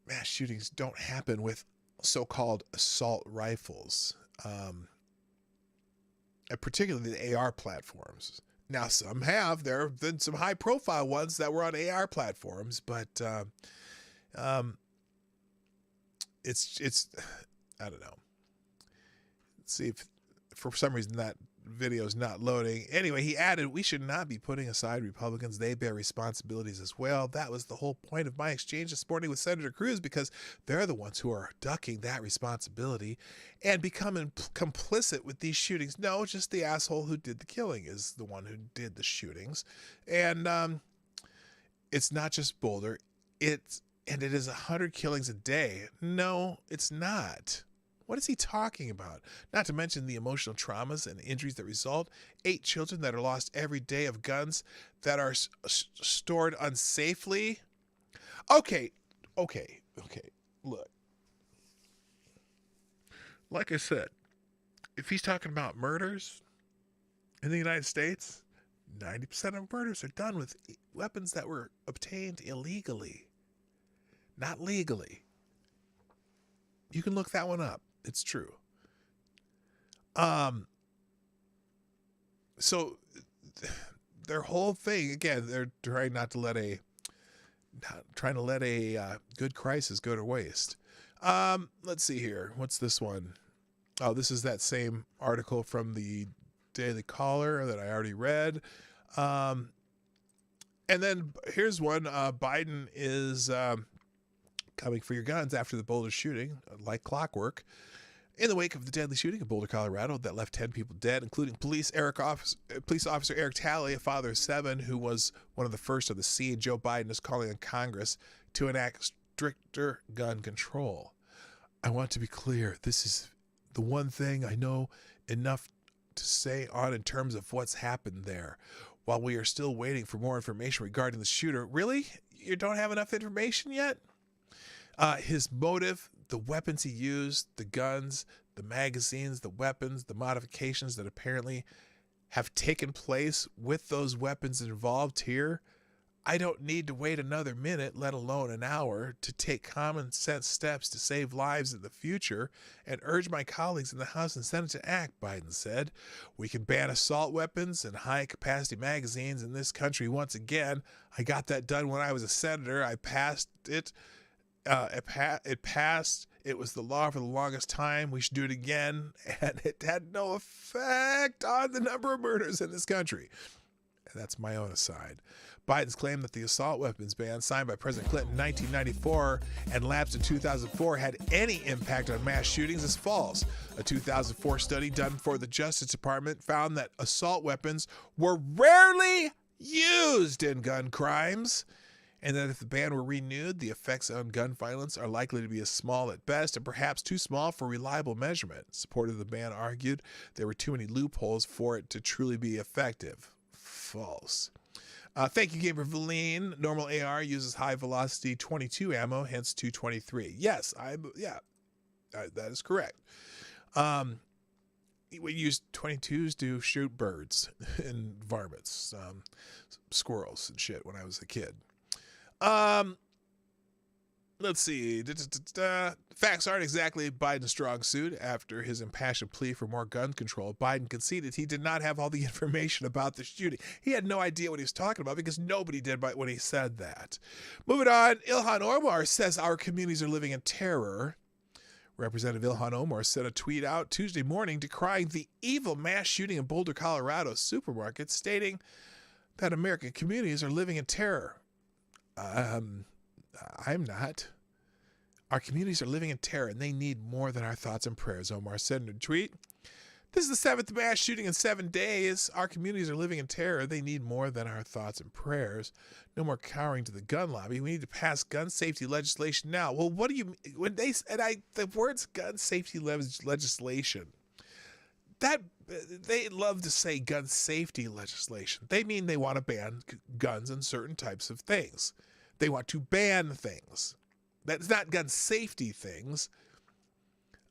mass shootings don't happen with so-called assault rifles, and particularly the AR platforms. Now, some have. There have been some high-profile ones that were on AR platforms, but it's I don't know. Let's see if for some reason that video is not loading. Anyway, he added, we should not be putting aside Republicans. They bear responsibilities as well. That was the whole point of my exchange this morning with Senator Cruz, because they're the ones who are ducking that responsibility and becoming complicit with these shootings. No, just the asshole who did the killing is the one who did the shootings. And it's not just Boulder. It is 100 killings a day. No, it's not. What is he talking about? Not to mention the emotional traumas and injuries that result. 8 children that are lost every day of guns that are stored unsafely. Okay. Look. Like I said, if he's talking about murders in the United States, 90% of murders are done with weapons that were obtained illegally, not legally. You can look that one up. It's true. So their whole thing, again, they're trying to let a good crisis go to waste. Let's see here. What's this one? Oh, this is that same article from the Daily Caller that I already read. And then here's one. Biden is coming for your guns after the Boulder shooting, like clockwork. In the wake of the deadly shooting in Boulder, Colorado, that left 10 people dead, including police officer Eric Talley, a father of 7, who was one of the first on the scene, Joe Biden is calling on Congress to enact stricter gun control. I want to be clear. This is the one thing I know enough to say on in terms of what's happened there. While we are still waiting for more information regarding the shooter, really? You don't have enough information yet? His motive, the weapons he used, the guns, the magazines, the weapons, the modifications that apparently have taken place with those weapons involved here. I don't need to wait another minute, let alone an hour, to take common sense steps to save lives in the future and urge my colleagues in the House and Senate to act, Biden said. We can ban assault weapons and high-capacity magazines in this country once again. I got that done when I was a senator. I passed it. It passed. It was the law for the longest time. We should do it again. And it had no effect on the number of murders in this country. And that's my own aside. Biden's claim that the assault weapons ban signed by President Clinton in 1994 and lapsed in 2004 had any impact on mass shootings is false. A 2004 study done for the Justice Department found that assault weapons were rarely used in gun crimes, and that if the ban were renewed, the effects on gun violence are likely to be as small at best and perhaps too small for reliable measurement. Supporters of the ban argued there were too many loopholes for it to truly be effective. False. Thank you, Gamer Valine. Normal AR uses high velocity 22 ammo, hence 223. Yes, that is correct. We use 22s to shoot birds and varmints, squirrels and shit when I was a kid. Let's see. Facts aren't exactly Biden's strong suit. After his impassioned plea for more gun control, Biden conceded he did not have all the information about the shooting. He had no idea what he was talking about because nobody did when he said that. Moving on, Ilhan Omar says our communities are living in terror. Representative Ilhan Omar sent a tweet out Tuesday morning decrying the evil mass shooting in Boulder, Colorado supermarket, stating that American communities are living in terror. I'm not. Our communities are living in terror, and they need more than our thoughts and prayers, Omar said in a tweet. This is the seventh mass shooting in 7 days. Our communities are living in terror. They need more than our thoughts and prayers. No more cowering to the gun lobby. We need to pass gun safety legislation now. Well, what do you when they the words gun safety legislation? That they love to say gun safety legislation. They mean they want to ban guns and certain types of things. They want to ban things. That's not gun safety things.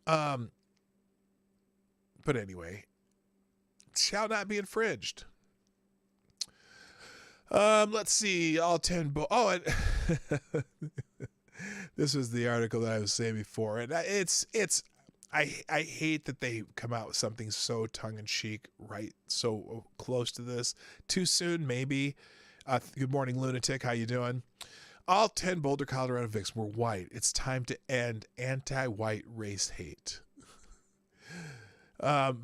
But anyway, shall not be infringed. Let's see. All 10. This was the article that I was saying before, and I hate that they come out with something so tongue-in-cheek, right? So close to this. Too soon, maybe. Good morning, lunatic. How you doing? All 10 Boulder, Colorado victims were white. It's time to end anti-white race hate. The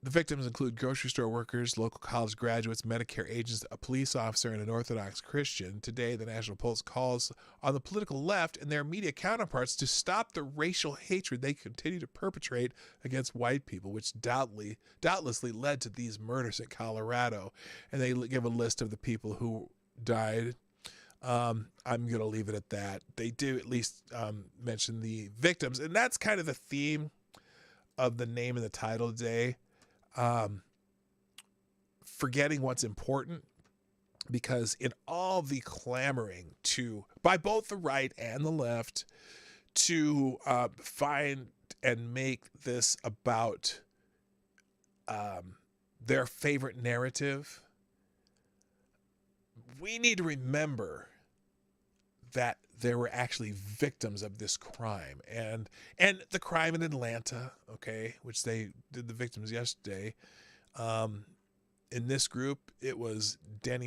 victims include grocery store workers, local college graduates, Medicare agents, a police officer, and an Orthodox Christian. Today, the National Post calls on the political left and their media counterparts to stop the racial hatred they continue to perpetrate against white people, which doubtlessly led to these murders in Colorado. And they give a list of the people who died. I'm going to leave it at that. They do at least mention the victims, and that's kind of the theme of the name and the title today. Forgetting what's important, because in all the clamoring by both the right and the left to find and make this about their favorite narrative, we need to remember that there were actually victims of this crime and the crime in Atlanta, okay, which they did the victims yesterday. In this group, it was Denny